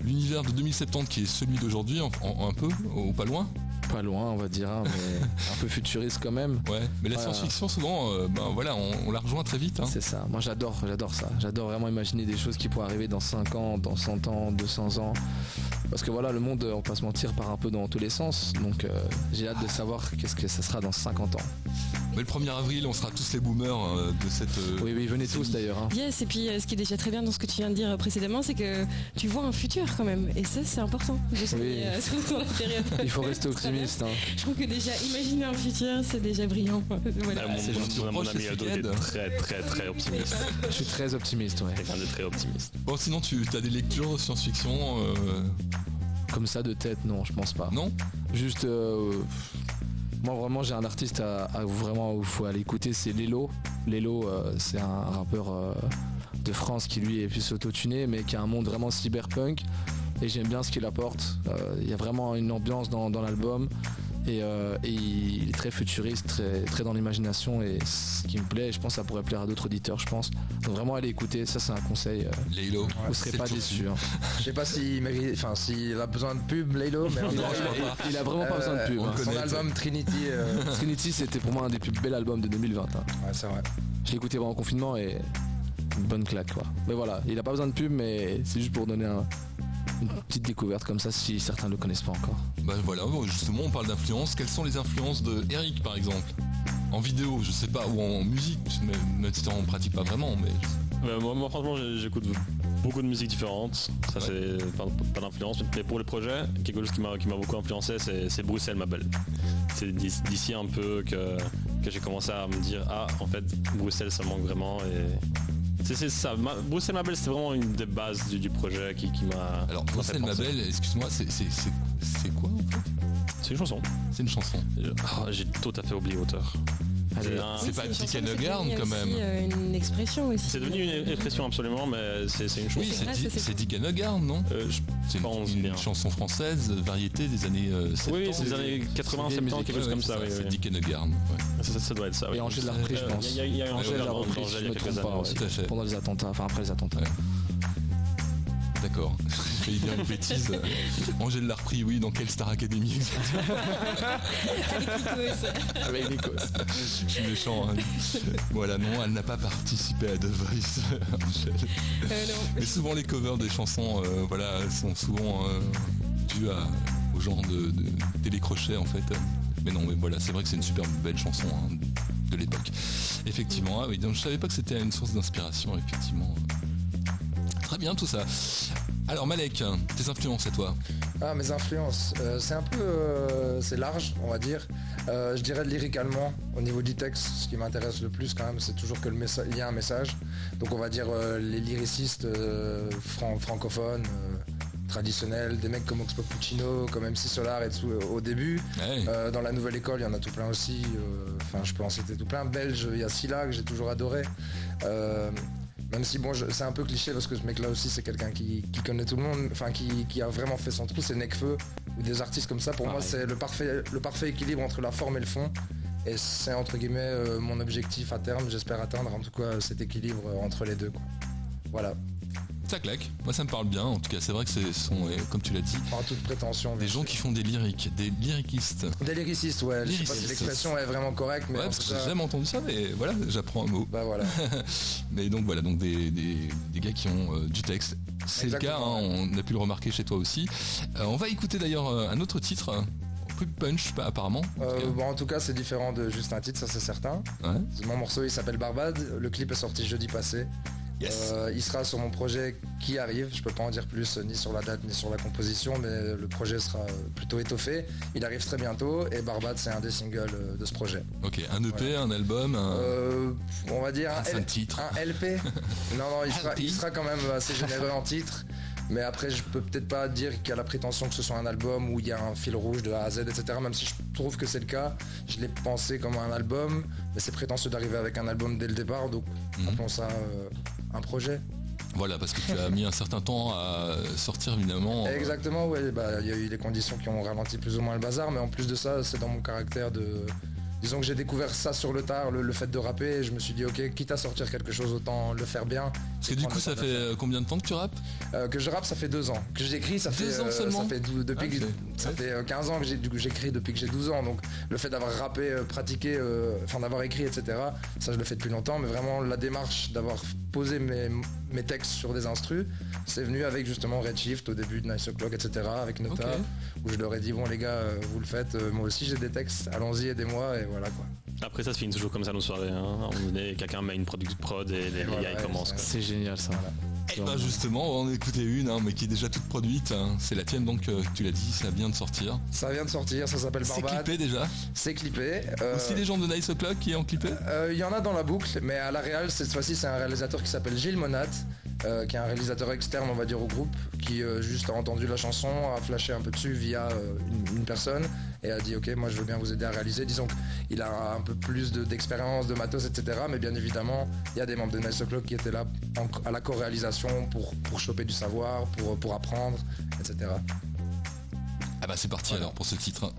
l'univers de 2070 qui est celui d'aujourd'hui, un peu, ou pas loin. Pas loin on va dire, mais un peu futuriste quand même. Ouais, mais la science-fiction souvent, on la rejoint très vite. C'est ça, moi j'adore ça. J'adore vraiment imaginer des choses qui pourraient arriver dans 5 ans, dans 100 ans, 200 ans. Parce que voilà, le monde, on va pas se mentir, part un peu dans tous les sens. Donc j'ai hâte de savoir qu'est-ce que ça sera dans 50 ans. Mais le 1er avril, on sera tous les boomers de cette... Oui, venez tous d'ailleurs. Hein. Yes, et puis ce qui est déjà très bien dans ce que tu viens de dire précédemment, c'est que tu vois un futur quand même. Et ça, c'est important. Surtout dans la période. Il faut rester optimiste. Hein. Je trouve que déjà, imaginer un futur, c'est déjà brillant. Voilà. Mon ami Aldo est très optimiste. Je suis très optimiste, ouais. Quelqu'un de très optimiste. Bon, sinon, tu as des lectures de science-fiction Comme ça de tête, non, je pense pas. Non. Juste... Moi vraiment j'ai un artiste où il faut aller écouter, c'est Lelo. Lelo c'est un rappeur de France qui lui est plus autotuné mais qui a un monde vraiment cyberpunk et j'aime bien ce qu'il apporte. Il y a vraiment une ambiance dans l'album Et il est très futuriste, très dans l'imagination, et ce qui me plaît, et je pense que ça pourrait plaire à d'autres auditeurs, je pense. Donc vraiment allez écouter, ça c'est un conseil. Laylo, vous serez pas déçus. Hein. Je sais pas s'il a besoin de pub, Laylo, mais il a vraiment pas besoin de pub. Son album Trinity. Trinity, c'était pour moi un des plus bels albums de 2020. Hein. Ouais, c'est vrai. J'ai écouté pendant le confinement et une bonne claque quoi. Mais voilà, il a pas besoin de pub, mais c'est juste pour donner une petite découverte comme ça si certains ne le connaissent pas encore. Bah voilà, justement on parle d'influence. Quelles sont les influences de Eric par exemple? En vidéo, je sais pas, ou en musique, même si on pratique pas vraiment, mais... Moi franchement j'écoute beaucoup de musiques différentes, ça c'est pas d'influence, mais pour le projet, quelque chose qui m'a beaucoup influencé, c'est Bruxelles ma belle. C'est d'ici un peu que j'ai commencé à me dire en fait Bruxelles ça manque vraiment et c'est ça. Bruxelles ma belle c'était vraiment une des bases du projet qui m'a... Alors Bruxelles ma belle, excuse-moi, c'est quoi en fait? C'est une chanson. C'est une chanson. J'ai tout à fait oublié l'auteur. C'est pas Dick Garn quand même. Une expression aussi. C'est devenu une expression absolument, mais c'est une chanson. Oui, c'est Dick Garn, non? C'est une chanson française, variété des années 70. Oui, c'est des années 80, 70, quelque chose comme ça. C'est Dick Garn. Ça doit être ça. Et Angèle Larpré, je pense. Il y a Angèle Larpré il y a quelques années. Pendant les attentats, enfin après les attentats. D'accord, j'ai failli dire une bêtise. Angèle Larpré, oui, dans quelle Star Academy? Avec Nikos. Je suis méchant. Hein. Voilà, non, elle n'a pas participé à The Voice, Angèle. Mais souvent les covers des chansons, sont souvent dus au genre de télécrochet en fait. Mais non, mais voilà, c'est vrai que c'est une super belle chanson de l'époque. Effectivement, oui, donc je savais pas que c'était une source d'inspiration, effectivement. Très bien tout ça. Alors Malek, tes influences à toi? Mes influences, c'est un peu c'est large on va dire. Je dirais lyricalement au niveau du texte, ce qui m'intéresse le plus quand même c'est toujours que il y a un message. Donc on va dire les lyricistes francophones traditionnels, des mecs comme Oxpo Puccino, comme MC Solar et tout au début. Hey. Dans la nouvelle école il y en a tout plein aussi. Je peux en citer tout plein. Belge, il y a Scylla que j'ai toujours adoré. Même si c'est un peu cliché parce que ce mec là aussi c'est quelqu'un qui connaît tout le monde, enfin qui a vraiment fait son trou, c'est Nekfeu ou des artistes comme ça. Pour moi c'est le parfait équilibre entre la forme et le fond. Et c'est entre guillemets mon objectif à terme, j'espère atteindre en tout cas cet équilibre entre les deux quoi. Voilà. Ça claque, moi ça me parle bien, en tout cas c'est vrai que ce sont, comme tu l'as dit, en toute prétention, des gens qui font des lyriques, des lyricistes. Des lyricistes, ouais, je sais pas si l'expression est vraiment correcte, mais parce que j'ai jamais entendu ça, mais voilà, j'apprends un mot. Bah voilà. Mais donc voilà, donc des gars qui ont du texte. C'est exactement, le cas, on a pu le remarquer chez toi aussi. On va écouter d'ailleurs un autre titre. Plus punch apparemment. En tout cas c'est différent de juste un titre, ça c'est certain. Ouais. Mon morceau il s'appelle Barbade, le clip est sorti jeudi passé. Yes. Il sera sur mon projet qui arrive, je peux pas en dire plus ni sur la date ni sur la composition, mais le projet sera plutôt étoffé, il arrive très bientôt et Barbade c'est un des singles de ce projet. Ok, un EP, un album, on va dire un titre. Un LP. Non, il sera quand même assez généreux en titre. Mais après je peux peut-être pas dire qu'il y a la prétention que ce soit un album où il y a un fil rouge de A à Z, etc. Même si je trouve que c'est le cas, je l'ai pensé comme un album, mais c'est prétentieux d'arriver avec un album dès le départ, donc appelons ça un projet. Voilà, parce que tu as mis un certain temps à sortir évidemment. Exactement, ouais, il y a eu des conditions qui ont ralenti plus ou moins le bazar, mais en plus de ça, c'est dans mon caractère de... Disons que j'ai découvert ça sur le tard, le fait de rapper, et je me suis dit ok, quitte à sortir quelque chose, autant le faire bien. Parce que du coup ça fait combien de temps que tu rappes? Que je rappe ça fait 2 ans. Que j'écris ça fait 2 ans seulement. Ça fait 15 ans que j'écris depuis que j'ai 12 ans. Donc le fait d'avoir rappé, pratiqué, d'avoir écrit, etc. Ça je le fais depuis longtemps, mais vraiment la démarche d'avoir posé mes textes sur des instrus, c'est venu avec justement Redshift au début de Nice O'Clock, etc. avec Nota, où je leur ai dit bon les gars, vous le faites, moi aussi j'ai des textes, allons-y aidez-moi et voilà quoi. Après ça se finit toujours comme ça nos soirées, hein. À un moment donné, quelqu'un met une prod et les gars ils commencent. C'est génial ça. Voilà. Et bah justement, on en a écouté une, mais qui est déjà toute produite. C'est la tienne donc, tu l'as dit, ça vient de sortir. Ça vient de sortir, ça s'appelle Barbade. C'est clippé déjà? C'est clippé. Aussi des gens de Nice O'Clock qui ont clippé? Il y en a dans la boucle, mais à la réal, cette fois-ci, c'est un réalisateur qui s'appelle Gilles Monat, qui est un réalisateur externe, on va dire, au groupe, qui juste a entendu la chanson, a flashé un peu dessus via une personne et a dit ok, moi je veux bien vous aider à réaliser. Disons qu'il a un peu plus d'expérience, de matos, etc. Mais bien évidemment, il y a des membres de Nice O'Clock qui étaient là à la co-réalisation pour choper du savoir, pour apprendre, etc. Ah bah c'est parti alors pour ce titre.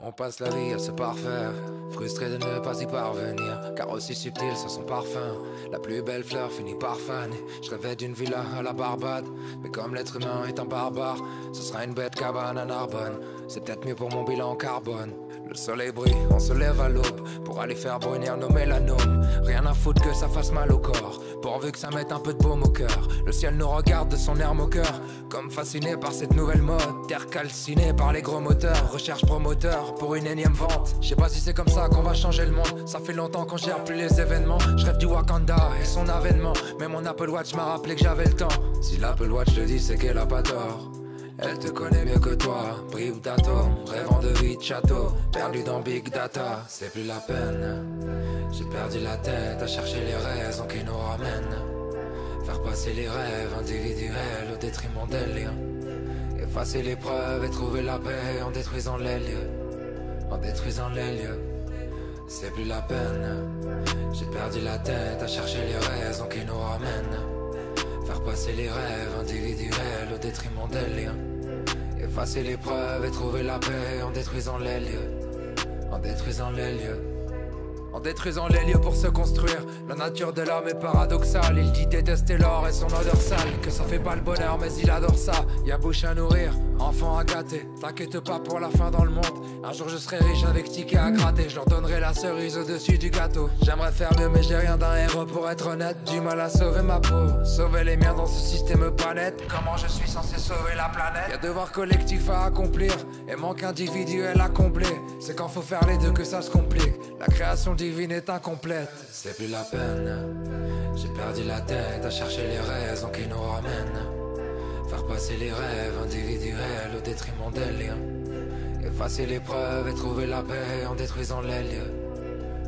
On passe la vie à se parfaire, frustré de ne pas y parvenir, car aussi subtil ça son parfum. La plus belle fleur finit par faner. Je rêvais d'une villa à la Barbade, mais comme l'être humain est un barbare, ce sera une bête cabane à Narbonne. C'est peut-être mieux pour mon bilan carbone. Le soleil brille, on se lève à l'aube pour aller faire brunir nos mélanomes. Rien à foutre que ça fasse mal au corps, pourvu que ça mette un peu de baume au cœur. Le ciel nous regarde de son air moqueur, comme fasciné par cette nouvelle mode. Terre calcinée par les gros moteurs, recherche promoteur pour une énième vente. Je sais pas si c'est comme ça qu'on va changer le monde. Ça fait longtemps qu'on gère plus les événements. Je rêve du Wakanda et son avènement, mais mon Apple Watch m'a rappelé que j'avais le temps. Si l'Apple Watch te dit c'est qu'elle a pas tort, elle te connaît mieux que toi, bribe d'atomes, rêvant de vie de château, perdu dans Big Data, c'est plus la peine. J'ai perdu la tête à chercher les raisons qui nous ramènent. Faire passer les rêves individuels au détriment des liens. Effacer les preuves et trouver la paix en détruisant les lieux. En détruisant les lieux, c'est plus la peine. J'ai perdu la tête à chercher les raisons qui nous ramènent. Faire passer les rêves individuels au détriment des liens. Effacer les preuves et trouver la paix en détruisant les lieux. En détruisant les lieux. En détruisant les lieux pour se construire. La nature de l'homme est paradoxale. Il dit détester l'or et son odeur sale, que ça fait pas le bonheur mais il adore ça. Y'a bouche à nourrir, enfant à gâter. T'inquiète pas pour la fin dans le monde. Un jour je serai riche avec tickets à gratter. Je leur donnerai la cerise au-dessus du gâteau. J'aimerais faire mieux mais j'ai rien d'un héros pour être honnête. Du mal à sauver ma peau, sauver les miens dans ce système pas net. Comment je suis censé sauver la planète? Y'a devoir collectif à accomplir et manque individuel à combler. C'est quand faut faire les deux que ça se complique. La création divine est incomplète. C'est plus la peine. J'ai perdu la tête à chercher les raisons qui nous ramènent. Faire passer les rêves individuels au détriment des liens. Effacer les preuves et trouver la paix en détruisant les lieux.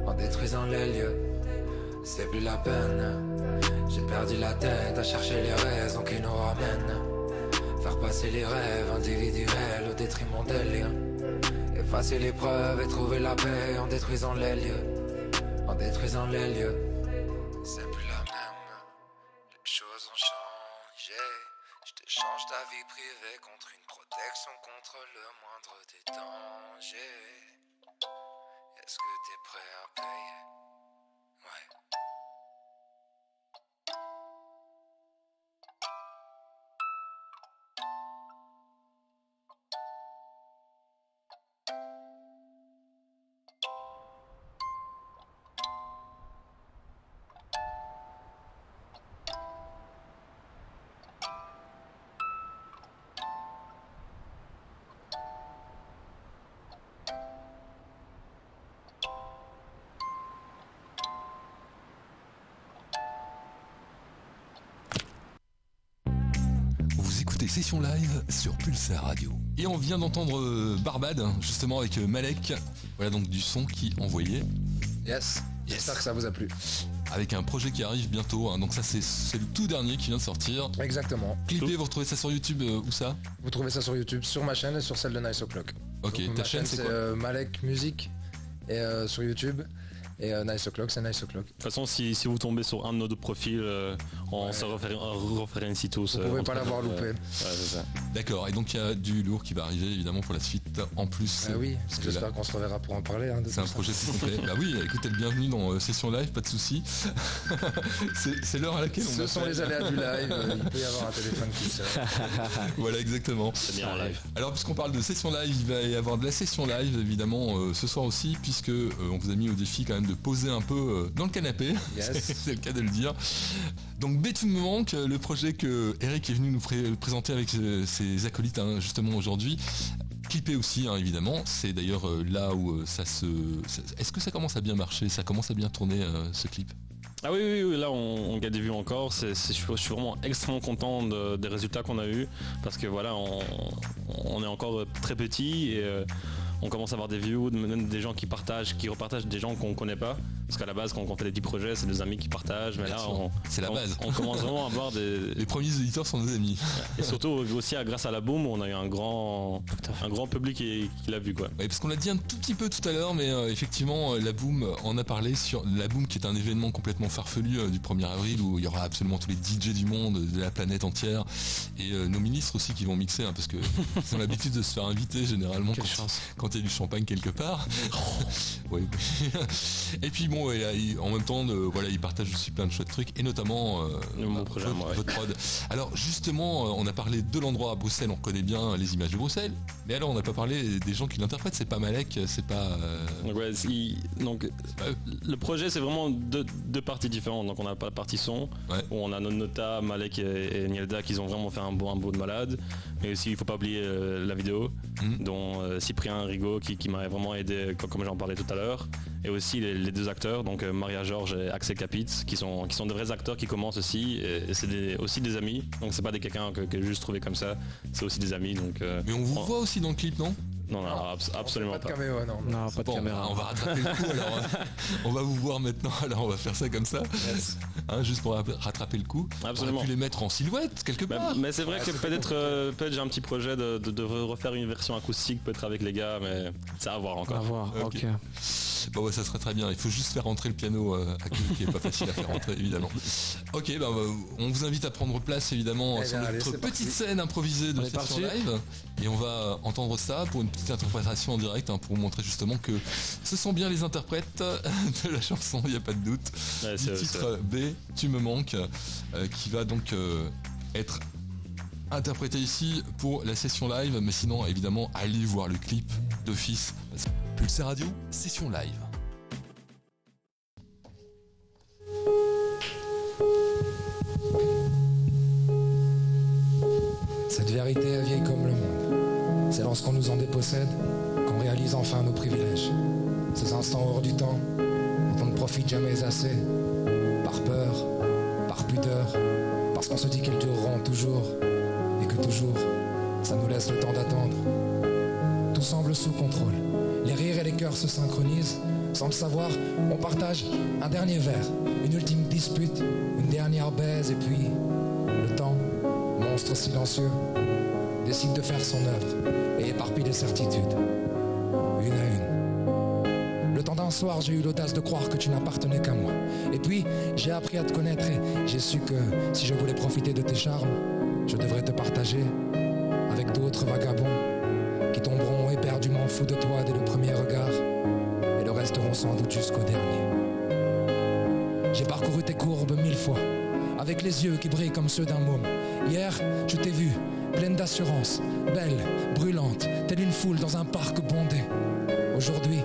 En détruisant les lieux, c'est plus la peine. J'ai perdu la tête à chercher les raisons qui nous ramènent. Faire passer les rêves individuels au détriment des liens. Effacer les preuves et trouver la paix en détruisant les lieux. En détruisant les lieux, c'est plus la même. Les choses ont changé. Je te change ta vie privée contre une protection contre le moindre des dangers. Est-ce que t'es prêt à payer? Ouais. Session live sur Pulsar Radio. Et on vient d'entendre Barbade, justement avec Malek. Voilà donc du son qui envoyait. Yes. J'espère que ça vous a plu. Avec un projet qui arrive bientôt, hein. Donc ça c'est le tout dernier qui vient de sortir. Exactement. Clippé, vous retrouvez ça sur YouTube, où ça? Vous trouvez ça sur YouTube, sur ma chaîne et sur celle de Nice O'Clock. Ok, donc, ta chaîne c'est quoi? Malek Music et sur YouTube. Et Nice O'Clock, c'est Nice O'Clock. De toute façon, si vous tombez sur un de nos deux profils, on se référencie tous. Vous pouvez pas l'avoir loupé. Ouais, c'est ça. D'accord, et donc il y a du lourd qui va arriver évidemment pour la suite en plus. Oui, j'espère qu'on se reverra pour en parler. Hein, c'est un projet assez complet. Bah oui, écoutez le bienvenue dans Session Live, pas de soucis. C'est l'heure à laquelle on Ce sont les aléas du live, il peut y avoir un téléphone qui sert. Voilà, exactement. C'est bien en live. Alors puisqu'on parle de Session Live, il va y avoir de la Session Live évidemment ce soir aussi, puisque on vous a mis au défi quand même de poser un peu dans le canapé, yes. C'est le cas de le dire. Donc Bétu me manque, le projet que Eric est venu nous présenter avec ses acolytes hein, justement aujourd'hui. Clippé aussi hein, évidemment, c'est d'ailleurs là où est-ce que ça commence à bien marcher, ça commence à bien tourner ce clip? Ah oui, là on gagne des vues encore, je suis vraiment extrêmement content des résultats qu'on a eu parce que voilà, on est encore très petit et on commence à avoir des views, même des gens qui repartagent des gens qu'on connaît pas. Parce qu'à la base, quand on fait des petits projets, c'est des amis qui partagent. Mais là, c'est la base. On commence vraiment à avoir des... Les premiers éditeurs sont des amis. Et surtout aussi grâce à la Boom, on a eu un grand public qui l'a vu quoi. Ouais, parce qu'on l'a dit un tout petit peu tout à l'heure, mais effectivement, la Boom en a parlé sur la Boom qui est un événement complètement farfelu du 1er avril où il y aura absolument tous les DJ du monde, de la planète entière, et nos ministres aussi qui vont mixer, hein, parce que ils ont l'habitude de se faire inviter généralement quand il y a du champagne quelque part. Oui. Et puis bon, en même temps, il partage aussi plein de chouettes trucs, et notamment votre prod. Alors justement, on a parlé de l'endroit à Bruxelles, on connaît bien les images de Bruxelles, mais alors on n'a pas parlé des gens qui l'interprètent. C'est pas Malek, c'est pas... Donc le projet, c'est vraiment deux parties différentes. Donc on a pas la partie son, où on a Nota, Malek et Nielda qui ont vraiment fait un beau de malade. Mais aussi, il faut pas oublier la vidéo, dont Cyprien Rigaud qui m'a vraiment aidé, comme j'en parlais tout à l'heure. Et aussi les deux acteurs, donc Maria Georges et Axel Capitz, qui sont de vrais acteurs qui commencent aussi. Et c'est aussi des amis. Donc c'est pas quelqu'un que j'ai juste trouvé comme ça. C'est aussi des amis. Donc, mais on vous voit aussi dans le clip, non ? Non, absolument pas. Non, pas de caméra. On va rattraper le coup alors. On va vous voir maintenant, alors on va faire ça comme ça. Yes. Juste pour rattraper le coup. Absolument. On aurait pu les mettre en silhouette quelque part. Mais c'est vrai que peut-être j'ai un petit projet de refaire une version acoustique peut-être avec les gars, mais c'est à voir encore. À voir, ok. Bon, ça serait très bien. Il faut juste faire rentrer le piano qui est pas facile à faire rentrer évidemment. Ok, on vous invite à prendre place évidemment sur notre petite scène improvisée de session live, et on va entendre ça pour une petite interprétation en direct, pour montrer justement que ce sont bien les interprètes de la chanson, il n'y a pas de doute. Du titre B, Tu me manques, qui va donc être interprété ici pour la session live, mais sinon évidemment allez voir le clip d'office. Pulsar Radio, session live. Cette vérité est vieille comme le monde. C'est lorsqu'on nous en dépossède qu'on réalise enfin nos privilèges. Ces instants hors du temps dont on ne profite jamais assez. Par peur, par pudeur, parce qu'on se dit qu'ils dureront toujours, et que toujours, ça nous laisse le temps d'attendre. Tout semble sous contrôle. Les rires et les cœurs se synchronisent. Sans le savoir, on partage un dernier verre, une ultime dispute, une dernière baise, et puis le temps, monstre silencieux, décide de faire son œuvre et éparpille les certitudes, une à une. Le temps d'un soir, j'ai eu l'audace de croire que tu n'appartenais qu'à moi. Et puis, j'ai appris à te connaître et j'ai su que si je voulais profiter de tes charmes, je devrais te partager avec d'autres vagabonds qui tomberont éperdument fous de toi dès le premier regard et le resteront sans doute jusqu'au dernier. J'ai parcouru tes courbes 1000 fois, avec les yeux qui brillent comme ceux d'un môme. Hier, je t'ai vue, pleine d'assurance, belle, brûlante, telle une foule dans un parc bondé. Aujourd'hui,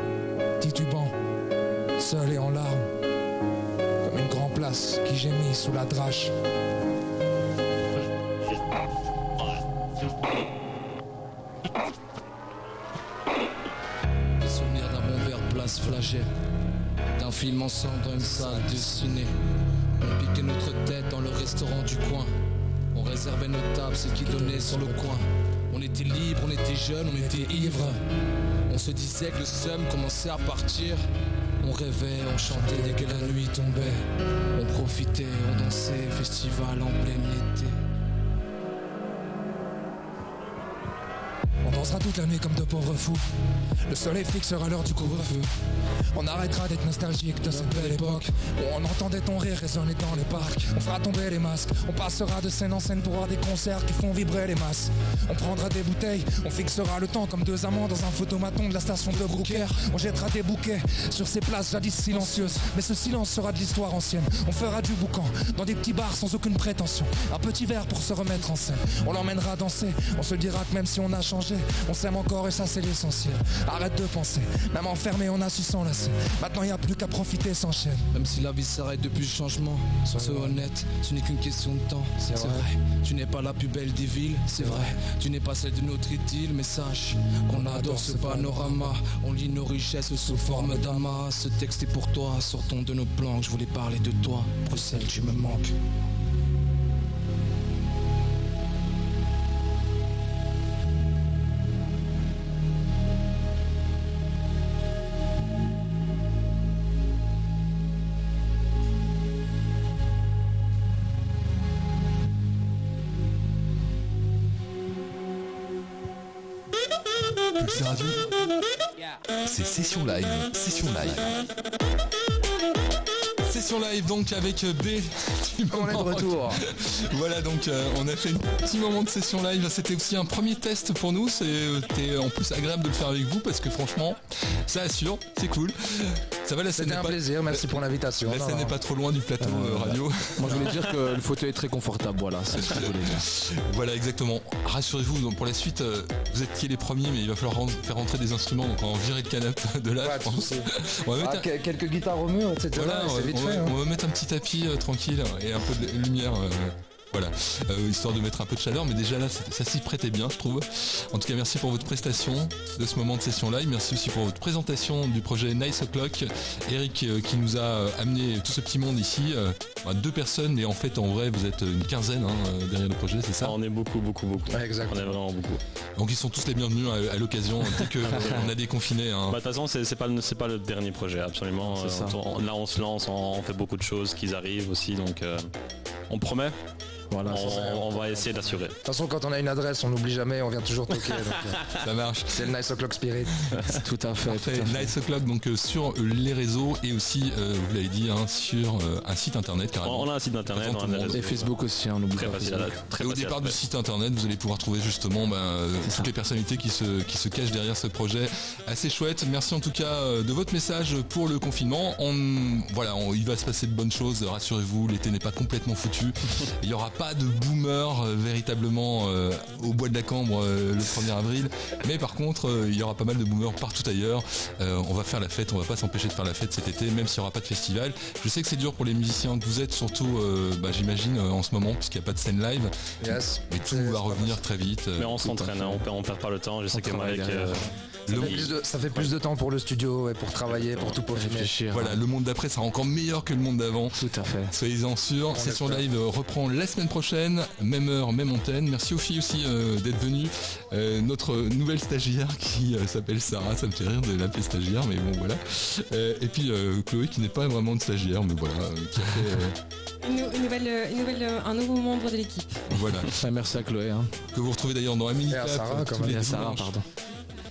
titubant, seul et en larmes, comme une grande place qui gémit sous la drache. Les souvenirs d'un bon verre place flagelle, d'un film ensemble dans une salle de ciné. On piquait notre tête dans le restaurant du coin. On réservait nos tables, ce qui donnait sur le coin. On était libre, on était jeunes, on était ivres. On se disait que le seum commençait à partir. On rêvait, on chantait dès que la nuit tombait. On profitait, on dansait, festival en plein été. On dansera toute la nuit comme de pauvres fous. Le soleil fixera l'heure du couvre-feu. On arrêtera d'être nostalgique de cette belle époque où on entendait ton rire résonner dans les parcs. On fera tomber les masques, on passera de scène en scène pour voir des concerts qui font vibrer les masses. On prendra des bouteilles, on fixera le temps comme deux amants dans un photomaton de la station de Brooker. On jettera des bouquets sur ces places jadis silencieuses, mais ce silence sera de l'histoire ancienne. On fera du boucan dans des petits bars sans aucune prétention. Un petit verre pour se remettre en scène. On l'emmènera danser, on se dira que même si on a changé, on s'aime encore et ça c'est l'essentiel. Arrête de penser, même enfermé on a su s'enlacer. Maintenant y a plus qu'à profiter, s'enchaîne. Même si la vie s'arrête depuis le changement, sois honnête, ce n'est qu'une question de temps. C'est vrai, tu n'es pas la plus belle des villes, c'est vrai. Tu n'es pas celle de notre idylle, mais sache qu'on adore ce panorama. On lit nos richesses sous forme d'amas. Ce texte est pour toi, sortons de nos planques. Je voulais parler de toi, Bruxelles, tu me manques. Pulsar Radio, c'est session live, session live. Session live donc avec B. On est de retour. Voilà, donc on a fait un petit moment de session live. C'était aussi un premier test pour nous. C'était en plus agréable de le faire avec vous parce que franchement, ça assure, c'est cool. Ça va, la scène. C'était un plaisir, merci pour l'invitation. La scène n'est pas trop loin du plateau radio. Moi je voulais dire que le fauteuil est très confortable, voilà, c'est ce que je voulais dire. Voilà, exactement. Rassurez-vous, donc pour la suite, vous êtes qui les premiers, mais il va falloir faire rentrer des instruments, donc on va virer le canapé de là. On va mettre quelques guitares au mur, etc. Voilà, on va mettre un petit tapis tranquille et un peu de lumière. Voilà, histoire de mettre un peu de chaleur, mais déjà là ça s'y prêtait bien, je trouve. En tout cas, merci pour votre prestation de ce moment de session live. Merci aussi pour votre présentation du projet Nice O'Clock. Eric qui nous a amené tout ce petit monde ici. 2 personnes, mais en fait en vrai vous êtes une quinzaine derrière le projet, c'est ça? On est beaucoup. Ouais, exactement. On est vraiment beaucoup. Donc ils sont tous les bienvenus à l'occasion dès qu'on a déconfiné. De toute façon c'est pas le dernier projet, absolument. Là on se lance, on fait beaucoup de choses qui arrivent aussi, donc on promet. Voilà, on va essayer d'assurer. De toute façon, quand on a une adresse, on n'oublie jamais, on vient toujours toquer. Ça marche. C'est le Nice O'Clock Spirit. Tout à fait. Nice O'Clock, donc sur les réseaux et aussi, vous l'avez dit, sur un site internet carrément. On a un site internet, on a des réseaux. Et Facebook aussi, on oublie très facile. Et au départ du site internet, vous allez pouvoir trouver justement toutes les personnalités qui se cachent derrière ce projet. Assez chouette. Merci en tout cas de votre message pour le confinement. Il va se passer de bonnes choses, rassurez-vous, l'été n'est pas complètement foutu. Il y aura pas de boomer véritablement au bois de la Cambre le 1er avril, mais par contre il y aura pas mal de boomers partout ailleurs. On va faire la fête, on va pas s'empêcher de faire la fête cet été, même s'il n'y aura pas de festival. Je sais que c'est dur pour les musiciens que vous êtes, surtout j'imagine en ce moment puisqu'il n'y a pas de scène live. Yes. Mais tout va revenir très vite. Mais on s'entraîne, on perd pas le temps. Je sais que Mike ça fait plus de temps pour le studio et pour travailler, pour tout peaufiner. Voilà, le monde d'après sera encore meilleur que le monde d'avant. Tout à fait. Soyez-en sûrs. Session live reprend la semaine prochaine, même heure, même antenne. Merci aux filles aussi d'être venues. Notre nouvelle stagiaire qui s'appelle Sarah, ça me fait rire de l'appeler stagiaire, mais bon voilà. Et puis Chloé qui n'est pas vraiment une stagiaire, mais voilà, qui a fait un nouveau membre de l'équipe. Voilà. Merci à Chloé. Que vous retrouvez d'ailleurs dans la mini clap.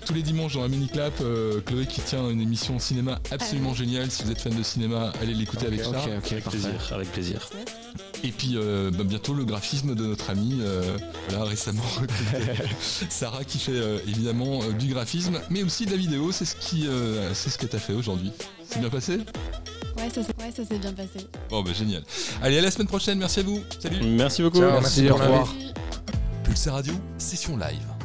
Tous les dimanches dans la mini clap, Chloé qui tient une émission cinéma absolument géniale. Si vous êtes fan de cinéma, allez l'écouter avec Sarah. Avec plaisir. Et puis bientôt le graphisme de notre amie récemment Sarah qui fait évidemment du graphisme, mais aussi de la vidéo. C'est ce que tu as fait aujourd'hui. C'est bien passé? Ouais, ça s'est bien passé. Bon génial. Allez, à la semaine prochaine, merci à vous. Salut. Merci beaucoup. Ciao, merci, au revoir. Pulsar Radio, session live.